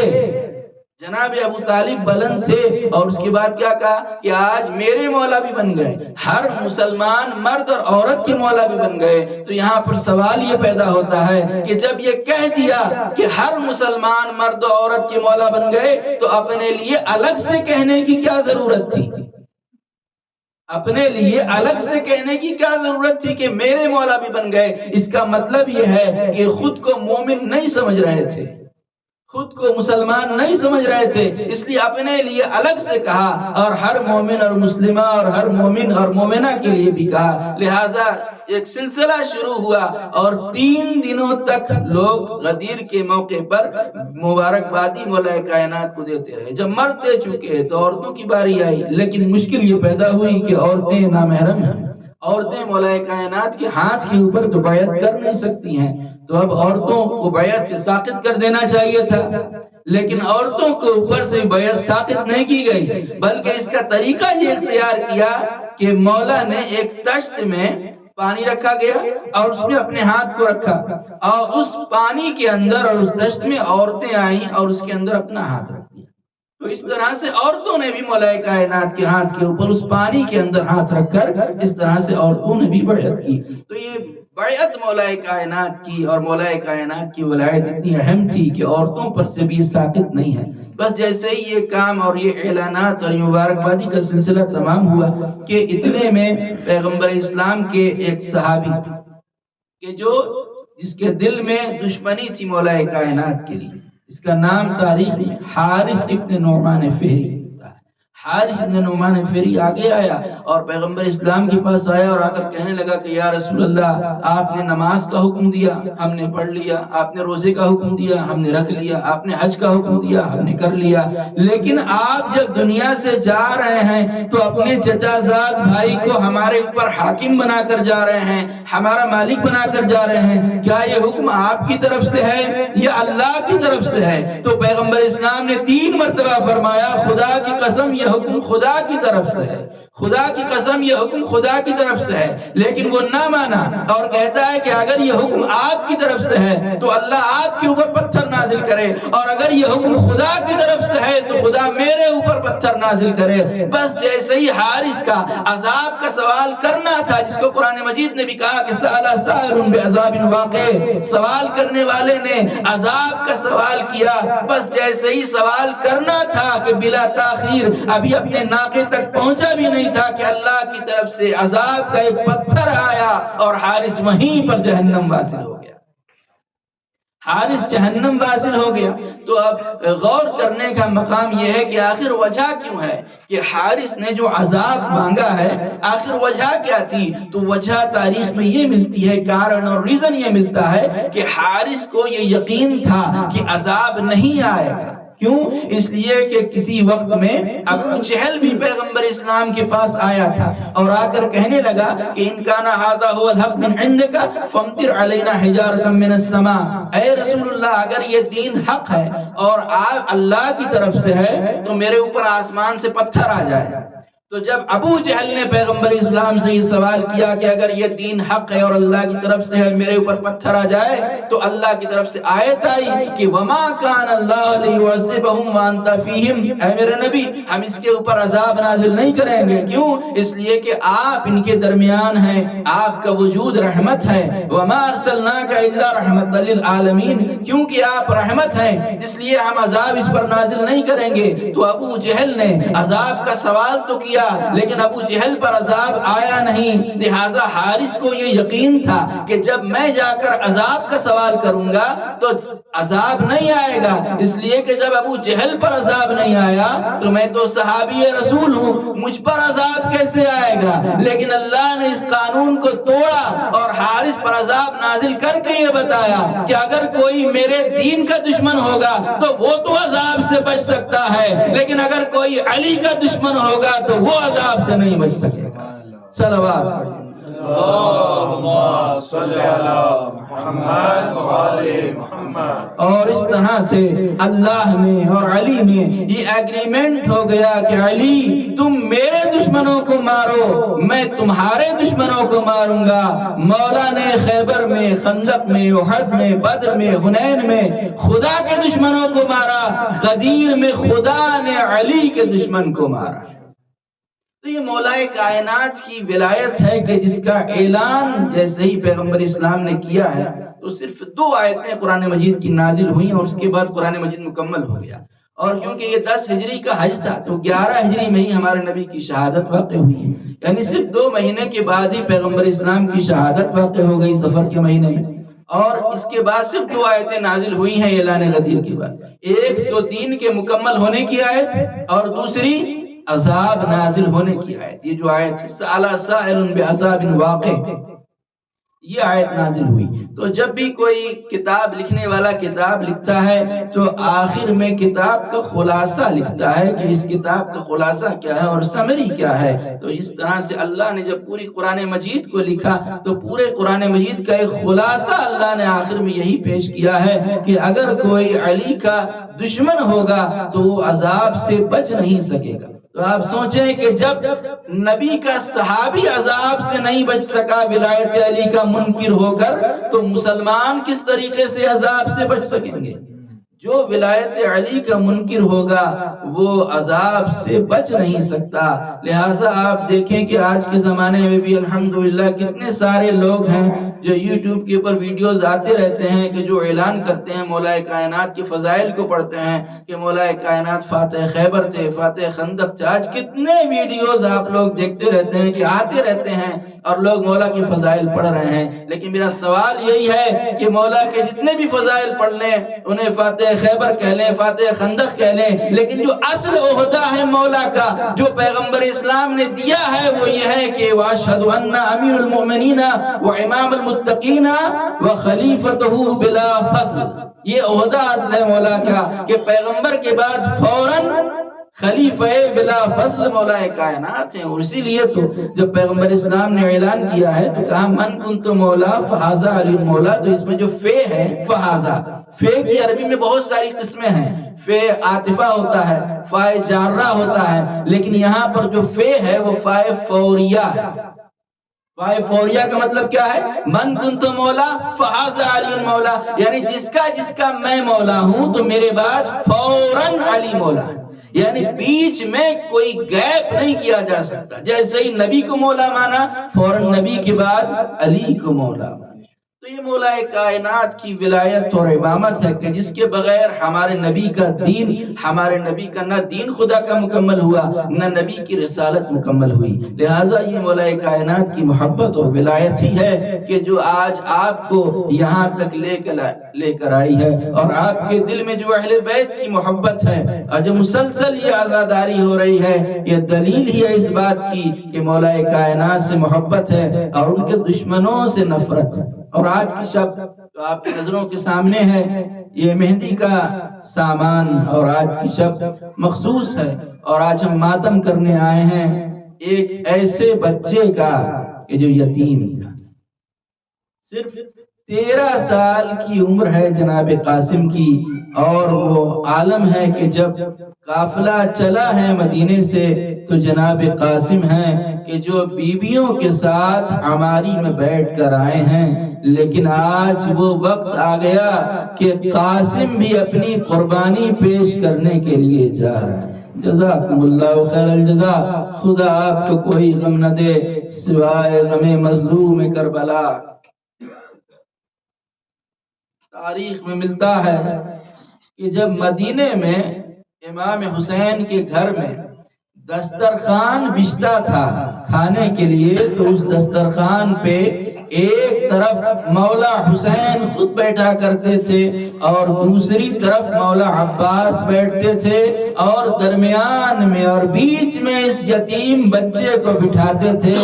جناب ابو طالب بلند تھے۔ اور اس کے بعد کیا کہا کہ آج میرے مولا بھی بن گئے، ہر مسلمان مرد اور عورت کے مولا بھی بن گئے۔ تو یہاں پر سوال یہ پیدا ہوتا ہے کہ جب یہ کہہ دیا کہ ہر مسلمان مرد اور عورت کے مولا بن گئے تو اپنے لیے الگ سے کہنے کی کیا ضرورت تھی؟ اپنے لیے الگ سے کہنے کی کیا ضرورت تھی کہ میرے مولا بھی بن گئے؟ اس کا مطلب یہ ہے کہ خود کو مومن نہیں سمجھ رہے تھے، خود کو مسلمان نہیں سمجھ رہے تھے، اس لیے اپنے لیے الگ سے کہا، اور ہر مومن اور مسلمہ اور ہر مومن اور مومنہ کے لیے بھی کہا۔ لہٰذا ایک سلسلہ شروع ہوا اور 3 دنوں تک لوگ غدیر کے موقع پر مبارکبادی مولا کائنات کو دیتے رہے۔ جب مرد دے چکے تو عورتوں کی باری آئی، لیکن مشکل یہ پیدا ہوئی کہ عورتیں نامحرم ہیں، عورتیں مولا کائنات کے ہاتھ کے اوپر تو بیعت کر نہیں سکتی ہیں، تو اب عورتوں کو بیعت سے ساقط کر دینا چاہیے تھا، لیکن عورتوں کو اوپر سے بیعت ساقط نہیں کی گئی، بلکہ اس کا طریقہ یہ اختیار کیا کہ مولا نے ایک تشت میں پانی رکھا گیا اور اس میں اپنے ہاتھ کو رکھا، اور اس پانی کے اندر اور اس دشت میں عورتیں آئیں اور اس کے اندر اپنا ہاتھ رکھ دیا۔ تو اس طرح سے عورتوں نے بھی مولا کائنات کے ہاتھ کے اوپر اس پانی کے اندر ہاتھ رکھ کر اس طرح سے عورتوں نے بھی بیعت کی۔ تو یہ بیعت مولا کائنات کی اور مولا کائنات کی ولایت اتنی اہم تھی کہ عورتوں پر سے بھی ساقط نہیں ہے۔ بس جیسے ہی یہ کام اور یہ اعلانات اور یہ مبارکبادی کا سلسلہ تمام ہوا کہ اتنے میں پیغمبر اسلام کے ایک صحابی کہ جس کے دل میں دشمنی تھی مولا کائنات کے لیے، اس کا نام تاریخ میں حارث ابن نعمان فہری، حارث ابن نعمان فہری آگے آیا اور پیغمبر اسلام کے پاس آیا اور آ کر کہنے لگا کہ یا رسول اللہ، آپ نے نماز کا حکم دیا، ہم نے پڑھ لیا، آپ نے روزے کا حکم دیا، ہم نے رکھ لیا، آپ نے حج کا حکم دیا، ہم نے کر لیا، لیکن آپ جب دنیا سے جا رہے ہیں تو اپنے چچا زاد بھائی کو ہمارے اوپر حاکم بنا کر جا رہے ہیں، ہمارا مالک بنا کر جا رہے ہیں، کیا یہ حکم آپ کی طرف سے ہے یا اللہ کی طرف سے ہے؟ تو پیغمبر اسلام نے 3 مرتبہ فرمایا خدا کی قسم یہ حکم خدا کی طرف سے ہے، خدا کی قسم یہ حکم خدا کی طرف سے ہے، لیکن وہ نہ مانا اور کہتا ہے کہ اگر یہ حکم آپ کی طرف سے ہے تو اللہ آپ کے اوپر پتھر نازل کرے، اور اگر یہ حکم خدا کی طرف سے ہے تو خدا میرے اوپر پتھر نازل کرے۔ بس جیسے ہی حارث کا عذاب کا سوال کرنا تھا، جس کو قرآن مجید نے بھی کہا کہ سأل سائل بعذاب واقع، سوال کرنے والے نے عذاب کا سوال کیا، بس جیسے ہی سوال کرنا تھا کہ بلا تاخیر ابھی اپنے ناقے تک پہنچا بھی نہیں تھا کہ اللہ کی طرف سے عذاب کا ایک پتھر آیا اور حارث وہیں پر جہنم واصل ہو گیا، حارث جہنم واصل ہو گیا۔ تو اب غور کرنے کا مقام یہ ہے کہ آخر وجہ کیوں ہے کہ حارث نے جو عذاب مانگا ہے، آخر وجہ کیا تھی؟ تو وجہ تاریخ میں یہ ملتی ہے، کارن اور ریزن یہ ملتا ہے کہ حارث کو یہ یقین تھا کہ عذاب نہیں آئے گا۔ کیوں؟ اس لیے کہ کسی وقت میں ابو جہل بھی پیغمبر اسلام کے پاس آیا تھا اور آ کر کہنے لگا کہ ان کان ھذا ھو الحق من عندک فامطر علینا حجارۃ من السماء، اے رسول اللہ اگر یہ دین حق ہے اور اللہ کی طرف سے ہے تو میرے اوپر آسمان سے پتھر آ جائے۔ تو جب ابو جہل نے پیغمبر اسلام سے یہ سوال کیا کہ اگر یہ دین حق ہے اور اللہ کی طرف سے ہے میرے اوپر پتھر آ جائے، تو اللہ کی طرف سے آیت آئی کہ وما کان اللہ لیعذبہم وانت فیہم، اے میرے نبی ہم اس کے اوپر عذاب نازل نہیں کریں گے۔ کیوں؟ اس لیے کہ آپ ان کے درمیان ہیں، آپ کا وجود رحمت ہے، وما ارسلناک الا رحمت للعالمین، کیونکہ آپ رحمت ہیں اس لیے ہم عذاب اس پر نازل نہیں کریں گے۔ تو ابو جہل نے عذاب کا سوال تو کیا لیکن ابو جہل پر عذاب آیا نہیں، لہٰذا حارث کو یہ یقین تھا کہ جب میں جا کر عذاب کا سوال کروں گا تو عذاب نہیں آئے گا، اس لیے کہ جب ابو جہل پر عذاب نہیں آیا تو میں تو صحابی رسول ہوں، مجھ پر عذاب کیسے آئے گا؟ لیکن اللہ نے اس قانون کو توڑا اور حارث پر عذاب نازل کر کے یہ بتایا کہ اگر کوئی میرے دین کا دشمن ہوگا تو وہ تو عذاب سے بچ سکتا ہے، لیکن اگر کوئی علی کا دشمن ہوگا تو وہ عذاب سے نہیں بچ سکے گا۔ صلوات اللہم صلی علی محمد و آل محمد۔ اور اس طرح سے اللہ میں اور علی میں یہ ایگریمنٹ ہو گیا کہ علی تم میرے دشمنوں کو مارو، میں تمہارے دشمنوں کو ماروں گا۔ مولا نے خیبر میں، خندق میں، احد میں، بدر میں، حنین میں خدا کے دشمنوں کو مارا، غدیر میں خدا نے علی کے دشمن کو مارا۔ تو یہ مولا کائنات کی ولایت ہے کہ جس کا اعلان جیسے ہی پیغمبر اسلام نے کیا ہے تو صرف 2 آیتیں قرآن مجید کی نازل ہوئیں اور اس کے بعد قرآن مجید مکمل ہو گیا، اور کیونکہ یہ 10 ہجری کا حج تھا تو 11 ہجری میں ہی ہمارے نبی کی شہادت واقع ہوئی ہے، یعنی صرف 2 مہینے کے بعد ہی پیغمبر اسلام کی شہادت واقع ہو گئی سفر کے مہینے میں، اور اس کے بعد صرف 2 آیتیں نازل ہوئی ہیں اعلان غدیر کے بعد، ایک تو دین کے مکمل ہونے کی آیت اور دوسری عذاب نازل ہونے کی آیت۔ یہ جو آیت سأل سائل بعذاب واقع، یہ آیت نازل ہوئی۔ تو جب بھی کوئی کتاب لکھنے والا کتاب لکھتا ہے تو آخر میں کتاب کا خلاصہ لکھتا ہے کہ اس کتاب کا خلاصہ کیا ہے اور سمری کیا ہے۔ تو اس طرح سے اللہ نے جب پوری قرآن مجید کو لکھا تو پورے قرآن مجید کا ایک خلاصہ اللہ نے آخر میں یہی پیش کیا ہے کہ اگر کوئی علی کا دشمن ہوگا تو وہ عذاب سے بچ نہیں سکے گا۔ تو آپ سوچیں کہ جب نبی کا صحابی عذاب سے نہیں بچ سکا ولایت علی کا منکر ہو کر، تو مسلمان کس طریقے سے عذاب سے بچ سکیں گے؟ جو ولایت علی کا منکر ہوگا وہ عذاب سے بچ نہیں سکتا۔ لہٰذا آپ دیکھیں کہ آج کے زمانے میں بھی الحمدللہ کتنے سارے لوگ ہیں جو یوٹیوب کے اوپر ویڈیوز آتے رہتے ہیں کہ جو اعلان کرتے ہیں مولا کائنات کے فضائل کو پڑھتے ہیں کہ مولا کائنات فاتح خیبر تھے، فاتح خندق تھے۔ آج کتنے ویڈیوز آپ لوگ دیکھتے رہتے ہیں کہ آتے رہتے ہیں اور لوگ مولا کے فضائل پڑھ رہے ہیں، لیکن میرا سوال یہی ہے کہ مولا کے جتنے بھی فضائل پڑھ لیں، انہیں فاتح خیبر کہہ لیں، فاتح خندق کہہ لیں، لیکن جو اصل عہدہ ہے مولا کا جو پیغمبر اسلام نے دیا ہے وہ یہ ہے کہ واشہد ان امیر المؤمنین وامام المتقین وخلیفتہ بلا فصل۔ یہ عہدہ اصل ہے مولا کا کہ پیغمبر کے بعد فوراً خلیفہ بلا فصل مولا کائنات ہیں۔ اور اسی لیے تو جب پیغمبر اسلام نے اعلان کیا ہے تو کہا من کنت مولا فہذا علی مولا، تو اس میں جو فے ہے فہذا، فے کی عربی میں بہت ساری قسمیں ہیں، فے عاطفہ ہوتا ہے، فائے جارہ ہوتا ہے، لیکن یہاں پر جو فے ہے وہ فائے فوریہ ہے۔ فائے فوریہ کا مطلب کیا ہے؟ من کنت مولا فہذا علی مولا، یعنی جس کا میں مولا ہوں تو میرے بعد فوراً علی مولا ہے، یعنی بیچ میں کوئی گیپ نہیں کیا جا سکتا۔ جیسے ہی نبی کو مولا مانا فوراً نبی کے بعد علی کو مولا مانا۔ تو یہ مولا کائنات کی ولایت اور امامت ہے کہ جس کے بغیر ہمارے نبی کا دین، ہمارے نبی کا نہ دین خدا کا مکمل ہوا نہ نبی کی رسالت مکمل ہوئی۔ لہٰذا یہ مولا کائنات کی محبت اور ولایت ہی ہے کہ جو آج آپ کو یہاں تک لے کر آئی ہے، اور آپ کے دل میں جو اہل بیت کی محبت ہے اور جو مسلسل یہ عزاداری ہو رہی ہے، یہ دلیل ہی ہے اس بات کی کہ مولا کائنات سے محبت ہے اور ان کے دشمنوں سے نفرت ہے۔ اور آج کی شب جو آپ کی نظروں کے سامنے ہے یہ مہندی کا سامان، اور آج کی شب مخصوص ہے اور آج ہم ماتم کرنے آئے ہیں ایک ایسے بچے کا کہ جو یتیم تھا، صرف 13 سال کی عمر ہے جناب قاسم کی، اور وہ عالم ہے کہ جب قافلہ چلا ہے مدینے سے تو جناب قاسم ہیں کہ جو بیویوں کے ساتھ عماری میں بیٹھ کر آئے ہیں، لیکن آج وہ وقت آ گیا کہ قاسم بھی اپنی قربانی پیش کرنے کے لیے جا رہا ہے۔ جزاکم اللہ خیر الجزا۔ خدا آپ کو کوئی غم نہ دے سوائے غم مظلوم کربلا۔ تاریخ میں ملتا ہے کہ جب مدینے میں امام حسین کے گھر میں دسترخوان بچھتا تھا کھانے کے لیے، تو اس دسترخوان پہ ایک طرف مولا حسین خود بیٹھا کرتے تھے اور دوسری طرف مولا عباس بیٹھتے تھے، اور درمیان میں اور بیچ میں اس یتیم بچے کو بٹھاتے تھے،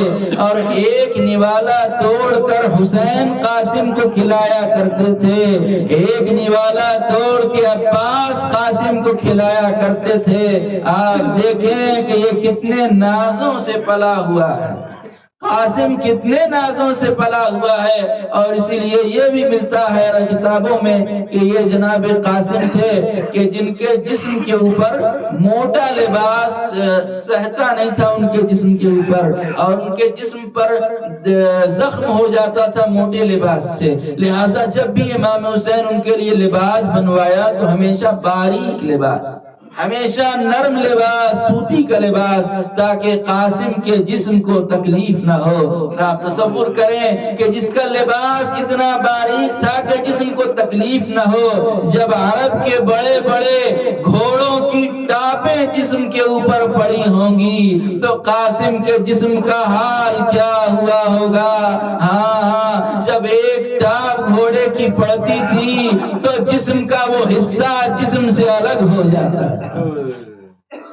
اور ایک نوالا توڑ کر حسین قاسم کو کھلایا کرتے تھے، ایک نوالا توڑ کے عباس قاسم کو کھلایا کرتے تھے۔ آپ دیکھیں کہ یہ کتنے نازوں سے پلا ہوا ہے، قاسم کتنے نازوں سے پلا ہوا ہے، اور اسی لیے یہ بھی ملتا ہے کتابوں میں کہ یہ جناب قاسم تھے کہ جن کے جسم کے اوپر موٹا لباس سہتا نہیں تھا ان کے جسم کے اوپر، اور ان کے جسم پر زخم ہو جاتا تھا موٹے لباس سے۔ لہٰذا جب بھی امام حسین ان کے لیے لباس بنوایا تو ہمیشہ باریک لباس، ہمیشہ نرم لباس، سوتی کا لباس، تاکہ قاسم کے جسم کو تکلیف نہ ہو۔ آپ تصور کریں کہ جس کا لباس اتنا باریک تھا کہ جسم کو تکلیف نہ ہو، جب عرب کے بڑے بڑے گھوڑوں جسم کے اوپر پڑی ہوں گی تو قاسم کے جسم کا حال کیا ہوا ہوگا۔ ہاں جب ایک ٹاپ گھوڑے کی پڑتی تھی تو جسم کا وہ حصہ جسم سے الگ ہو جاتا تھا۔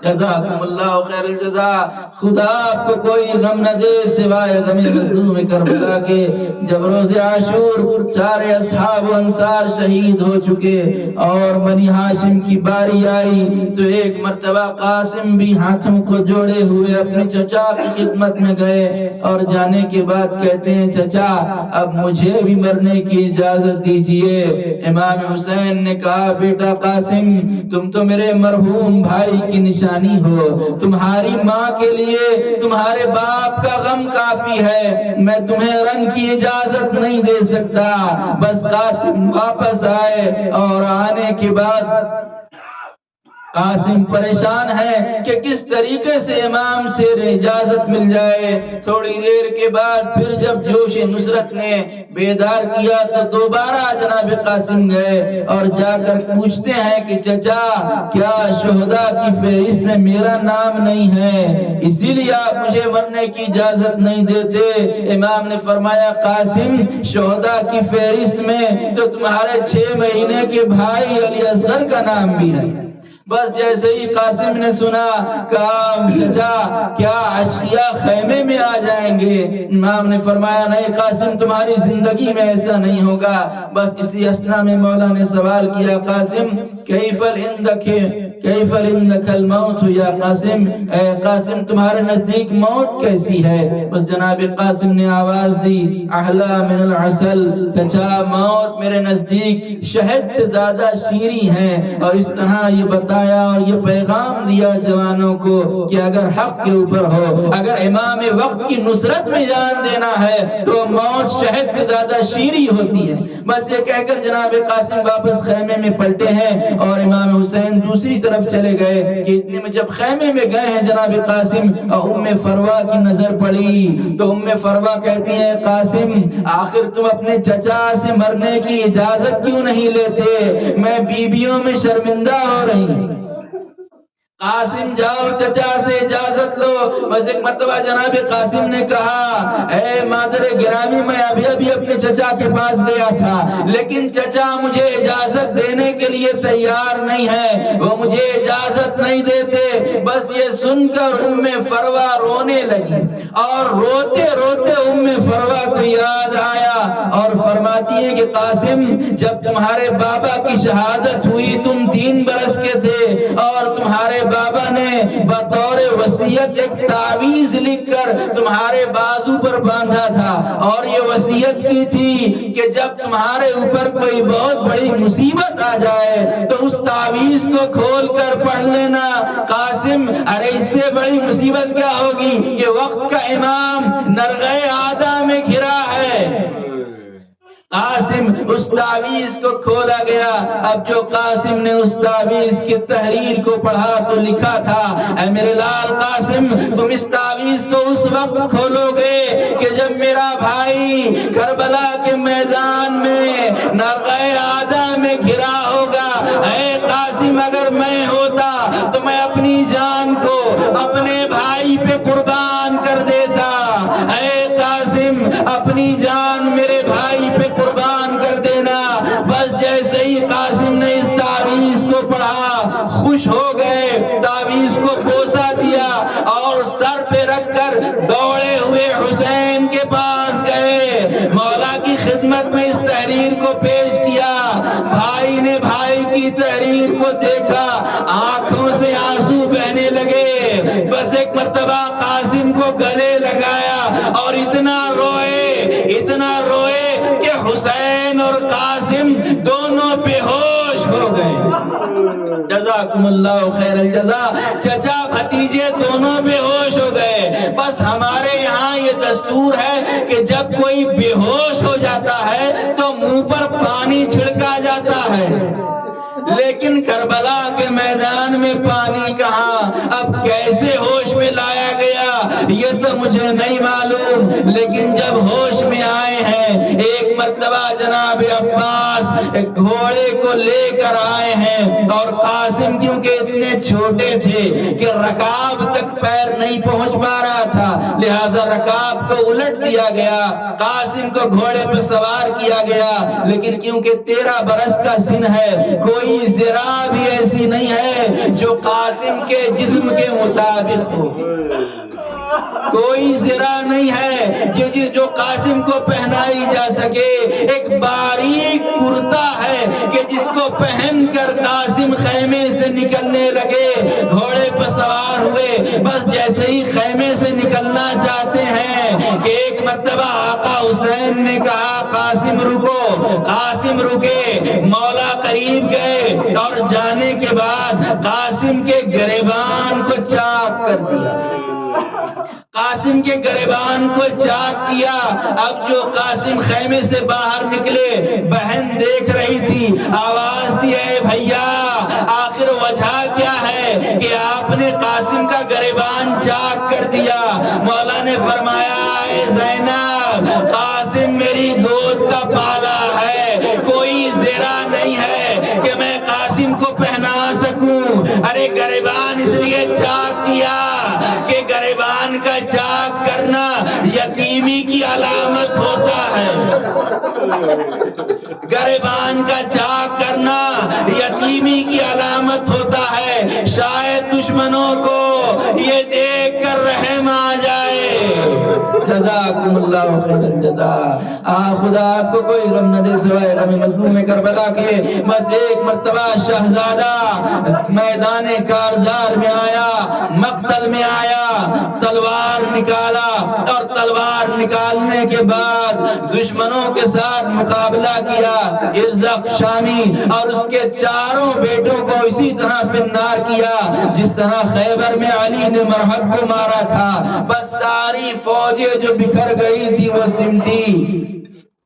جزاکم اللہ خیر الجزا۔ خدا آپ کو کوئی غم نہ دے سوائے غم مظلوم کربلا کے۔ جب روز عاشور سارے اصحاب و انصار شہید ہو چکے اور بنی ہاشم کی باری آئی تو ایک مرتبہ قاسم بھی ہاتھوں کو جوڑے ہوئے اپنے چچا کی خدمت میں گئے اور جانے کے بعد کہتے ہیں چچا اب مجھے بھی مرنے کی اجازت دیجئے۔ امام حسین نے کہا بیٹا قاسم تم تو میرے مرحوم بھائی کی نشانی ہو، تمہاری ماں کے لیے تمہارے باپ کا غم کافی ہے، میں تمہیں رنگ کی اجازت نہیں دے سکتا۔ بس قاسم واپس آئے اور آنے کے بعد قاسم پریشان ہے کہ کس طریقے سے امام سے اجازت مل جائے۔ تھوڑی دیر کے بعد پھر جب جوش نصرت نے بیدار کیا تو دوبارہ جناب قاسم گئے اور جا کر پوچھتے ہیں کہ چچا کیا شہداء کی فہرست میں میرا نام نہیں ہے، اسی لیے آپ مجھے مرنے کی اجازت نہیں دیتے؟ امام نے فرمایا قاسم شہداء کی فہرست میں تو تمہارے 6 مہینے کے بھائی علی اصغر کا نام بھی ہے۔ بس جیسے ہی قاسم نے سنا کہا چچا کیا اشقیاء خیمے میں آ جائیں گے؟ امام نے فرمایا نہیں قاسم تمہاری زندگی میں ایسا نہیں ہوگا۔ بس اسی اثنا میں مولا نے سوال کیا قاسم کیف عندک الموت یا قاسم، اے قاسم تمہارے نزدیک موت کیسی ہے؟ بس جناب قاسم نے آواز دی احلا من العسل، چچا موت میرے نزدیک شہد سے زیادہ شیریں ہے۔ اور اس طرح یہ بتایا اور یہ پیغام دیا جوانوں کو کہ اگر حق کے اوپر ہو، اگر امام وقت کی نصرت میں جان دینا ہے تو موت شہد سے زیادہ شیریں ہوتی ہے۔ بس یہ کہہ کر جناب قاسم واپس خیمے میں پلٹے ہیں اور امام حسین دوسری طرف چلے گئے کہ اتنے میں جب خیمے میں گئے ہیں جناب قاسم اور ام فروا کی نظر پڑی تو ام فروا کہتی ہیں قاسم آخر تم اپنے چچا سے مرنے کی اجازت کیوں نہیں لیتے؟ میں بیویوں میں شرمندہ ہو رہی ہوں۔ قاسم جاؤ چچا سے اجازت لو۔ بس ایک مرتبہ جناب قاسم نے کہا اے مادر گرامی میں ابھی اپنے چچا کے پاس گیا تھا لیکن چچا مجھے اجازت دینے کے لیے تیار نہیں ہے، وہ مجھے اجازت نہیں دیتے۔ بس یہ سن کر ام فروا رونے لگی اور روتے روتے ام فروا کو یاد آیا اور فرماتی ہے کہ قاسم جب تمہارے بابا کی شہادت ہوئی تم 3 برس کے تھے اور تمہارے بابا نے بطور وصیت ایک تعویذ لکھ کر تمہارے بازو پر باندھا تھا اور یہ وصیت کی تھی کہ جب تمہارے اوپر کوئی بہت بڑی مصیبت آ جائے تو اس تعویذ کو کھول کر پڑھ لینا۔ قاسم ارے اس سے بڑی مصیبت کیا ہوگی کہ وقت کا امام نرغے آدھا میں گھرا ہے۔ قاسم اس تعویذ کو کھولا گیا۔ اب جو قاسم نے اس تعویذ کی تحریر کو پڑھا تو لکھا تھا اے میرے لال قاسم تم اس تعویذ کو اس وقت کھولو گے کہ جب میرا بھائی کربلا کے میدان میں نرغے آدھا میں گھرا ہوگا۔ اے قاسم اگر میں ہوتا تو میں اپنی جان کو اپنے بھائی پہ قربان کر دیتا۔ اے قاسم اپنی جان میرے بھائی پہ قربان کر دینا۔ بس جیسے ہی قاسم نے اس تعویذ کو پڑھا خوش ہو گئے، تعویذ کو بوسہ دیا اور سر پہ رکھ کر دوڑے ہوئے حسین کے پاس گئے، مولا کی خدمت میں اس تحریر کو پیش کیا۔ بھائی نے بھائی کی تحریر کو دیکھا، آنکھوں سے آنسو بہنے لگے۔ بس ایک مرتبہ قاسم کو گلے لگایا اور اتنا روئے کہ حسین اور قاسم دونوں بے ہوش ہو گئے۔ جزاکم اللہ خیر الجزا۔ چچا بھتیجے دونوں بے ہوش ہو گئے۔ بس ہمارے یہاں یہ دستور ہے کہ جب کوئی بے ہوش ہو جاتا ہے تو منہ پر پانی چھڑکا جاتا ہے، لیکن کربلا کے میدان میں پانی کہاں، اب کیسے ہوش میں لایا گیا یہ تو مجھے نہیں معلوم، لیکن جب ہوش میں آئے ہیں ایک مرتبہ جناب عباس ایک گھوڑے کو لے کر آئے ہیں، اور قاسم کیونکہ اتنے چھوٹے تھے کہ رکاب تک پیر نہیں پہنچ پا رہا تھا، لہذا رکاب کو الٹ دیا گیا، قاسم کو گھوڑے پہ سوار کیا گیا، لیکن کیونکہ 13 برس کا سن ہے، کوئی ذرا بھی ایسی نہیں ہے جو قاسم کے جسم کے مطابق ہو، کوئی ذرا نہیں ہے جو قاسم کو پہنائی جا سکے، ایک باریک کرتا ہے کہ جس کو پہن کر قاسم خیمے سے نکلنے لگے، گھوڑے پر سوار ہوئے، بس جیسے ہی خیمے سے نکلنا چاہتے ہیں کہ ایک مرتبہ آقا حسین نے کہا قاسم رکو، قاسم رکے، مولا قریب گئے اور جانے کے بعد قاسم کے گریبان کو چاک کر دیا، قاسم کے گریبان کو چاک کیا۔ اب جو قاسم خیمے سے باہر نکلے، بہن دیکھ رہی تھی، آواز دی اے بھیا آخر وجہ کیا ہے کہ آپ نے قاسم کا گریبان چاک کر دیا؟ مولا نے فرمایا اے زینب قاسم میری گود کا پالا ہے، کوئی ذرا نہیں ہے کہ میں قاسم کو پہنا سکوں، ارے گریبان اس لیے چاک کیا کہ گریبان کا چاک کرنا یتیمی کی علامت ہوتا ہے، گریبان کا چاک کرنا یتیمی کی علامت ہوتا ہے، شاید دشمنوں کو یہ دیکھ کر رحم آ جائے۔ جزاکم اللہ خیر الجزاء۔ خدا آپ کو کوئی غم نہ دے سوائے غم مظلوم کربلا کے۔ بس ایک مرتبہ شہزادہ میدان کارزار میں آیا، مقتل میں آیا، تلوار نکالا، اور تلوار نکالنے کے بعد دشمنوں کے ساتھ مقابلہ کیا۔ ارزق شامی اور اس کے چاروں بیٹوں کو اسی طرح فنار کیا جس طرح خیبر میں علی نے مرہب کو مارا تھا۔ بس ساری فوجیں جو بکھر گئی تھی وہ سمٹی۔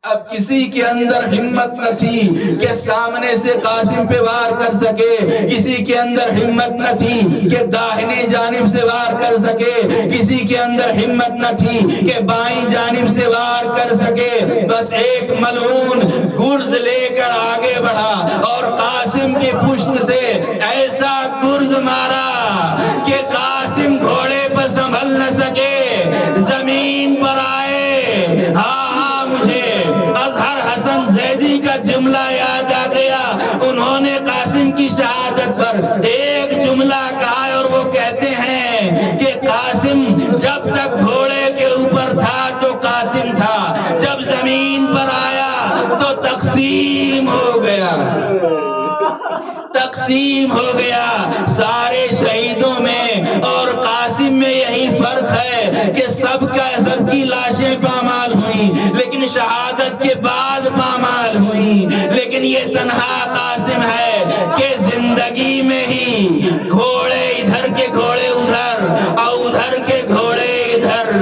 اب کسی کے اندر ہمت نہ تھی کہ سامنے سے قاسم پہ وار کر سکے، کسی کے اندر ہمت نہ تھی کہ داہنی جانب سے وار کر سکے، کسی کے اندر ہمت نہ تھی کہ بائیں جانب سے وار کر سکے۔ بس ایک ملعون گرز لے کر آگے بڑھا اور قاسم کی پشت سے ایسا گرز مارا کہ قاسم گھوڑے پر سنبھل نہ سکے، زمین پر آئے۔ مجھے اظہر حسن زیدی کا جملہ یاد آ گیا، انہوں نے قاسم کی شہادت پر ایک جملہ کہا اور وہ کہتے ہیں کہ قاسم جب تک گھوڑے کے اوپر تھا تو قاسم تھا، جب زمین پر آیا تو تقسیم ہو گیا، تقسیم ہو گیا۔ سارے شہیدوں میں اور قاسم میں یہی فرق ہے کہ سب کی لاشیں پامال ہوئیں لیکن شہادت کے بعد پامال ہوئیں، لیکن یہ تنہا قاسم ہے کہ زندگی میں ہی گھوڑے ادھر کے گھوڑے ادھر اور ادھر کے گھوڑے ادھر۔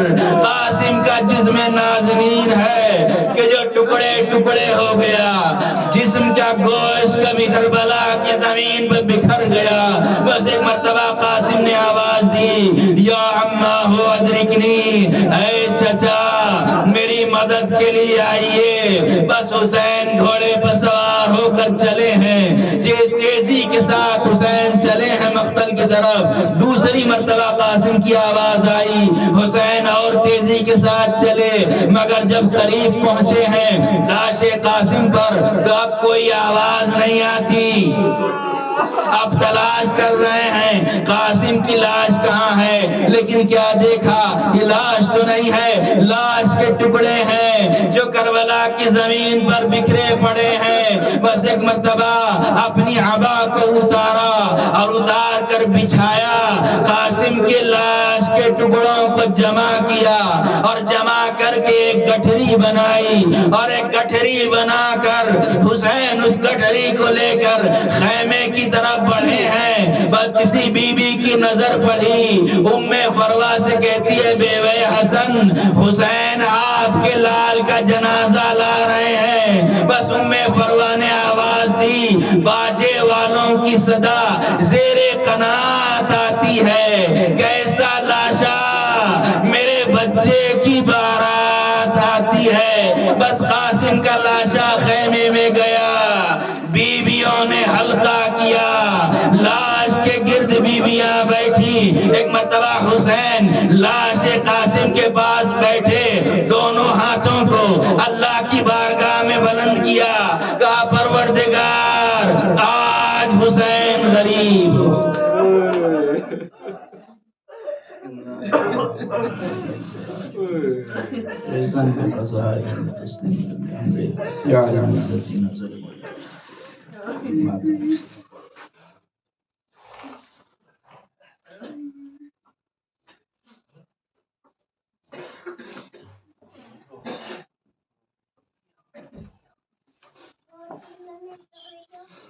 قاسم کا جسم نازنین ہے کہ جو ٹکڑے ٹکڑے ہو گیا، جسم کا گوشت کبھی کربلا کی زمین پر بکھر گیا۔ بس ایک مرتبہ قاسم نے آواز دی یا عمّا ہو ادرکنی، اے چچا میری مدد کے لیے آئیے۔ بس حسین گھوڑے پر سوار ہو کر چلے ہیں، یہ تیزی کے ساتھ حسین چلے ہیں مقتل کی طرف۔ دوسری مرتبہ قاسم کی آواز آئی، حسین اور تیزی کے ساتھ چلے، مگر جب قریب پہنچے ہیں لاش قاسم پر تو اب کوئی آواز نہیں آتی۔ اب تلاش کر رہے ہیں قاسم کی لاش کہاں ہے، لیکن کیا دیکھا یہ لاش تو نہیں ہے، لاش کے ٹکڑے ہیں جو کربلا کی زمین پر بکھرے پڑے ہیں۔ بس ایک مرتبہ اپنی عبا کو اتارا اور اتار کر بچھایا، قاسم کے لاش کے ٹکڑوں کو جمع کیا اور جمع کر کے ایک گٹھری بنائی، اور ایک گٹھری بنا کر حسین اس گٹھری کو لے کر خیمے کی طرف بڑھے ہیں۔ بس کسی بی بی کی کی نظر پڑی، فروا سے کہتی ہے بیوے حسن، حسین آپ کے لال کا جنازہ لا رہے ہیں۔ بس فروا نے آواز دی، باجے والوں کی صدا زیر قناعت آتی ہے، کیسا لاشا میرے بچے کی بارات آتی ہے۔ بس قاسم کا لاشا خیمے میں گیا، بیویوں نے حلقہ کیا، لاش کے گرد بیویاں بیٹھی۔ ایک مرتبہ حسین لاش قاسم کے پاس بیٹھے، دونوں ہاتھوں کو اللہ کی بارگاہ میں بلند کیا، کہا پروردگار آج حسین غریب ہو۔ رضان کے فضائل تسلیم امر سیاہ الذین ظلموا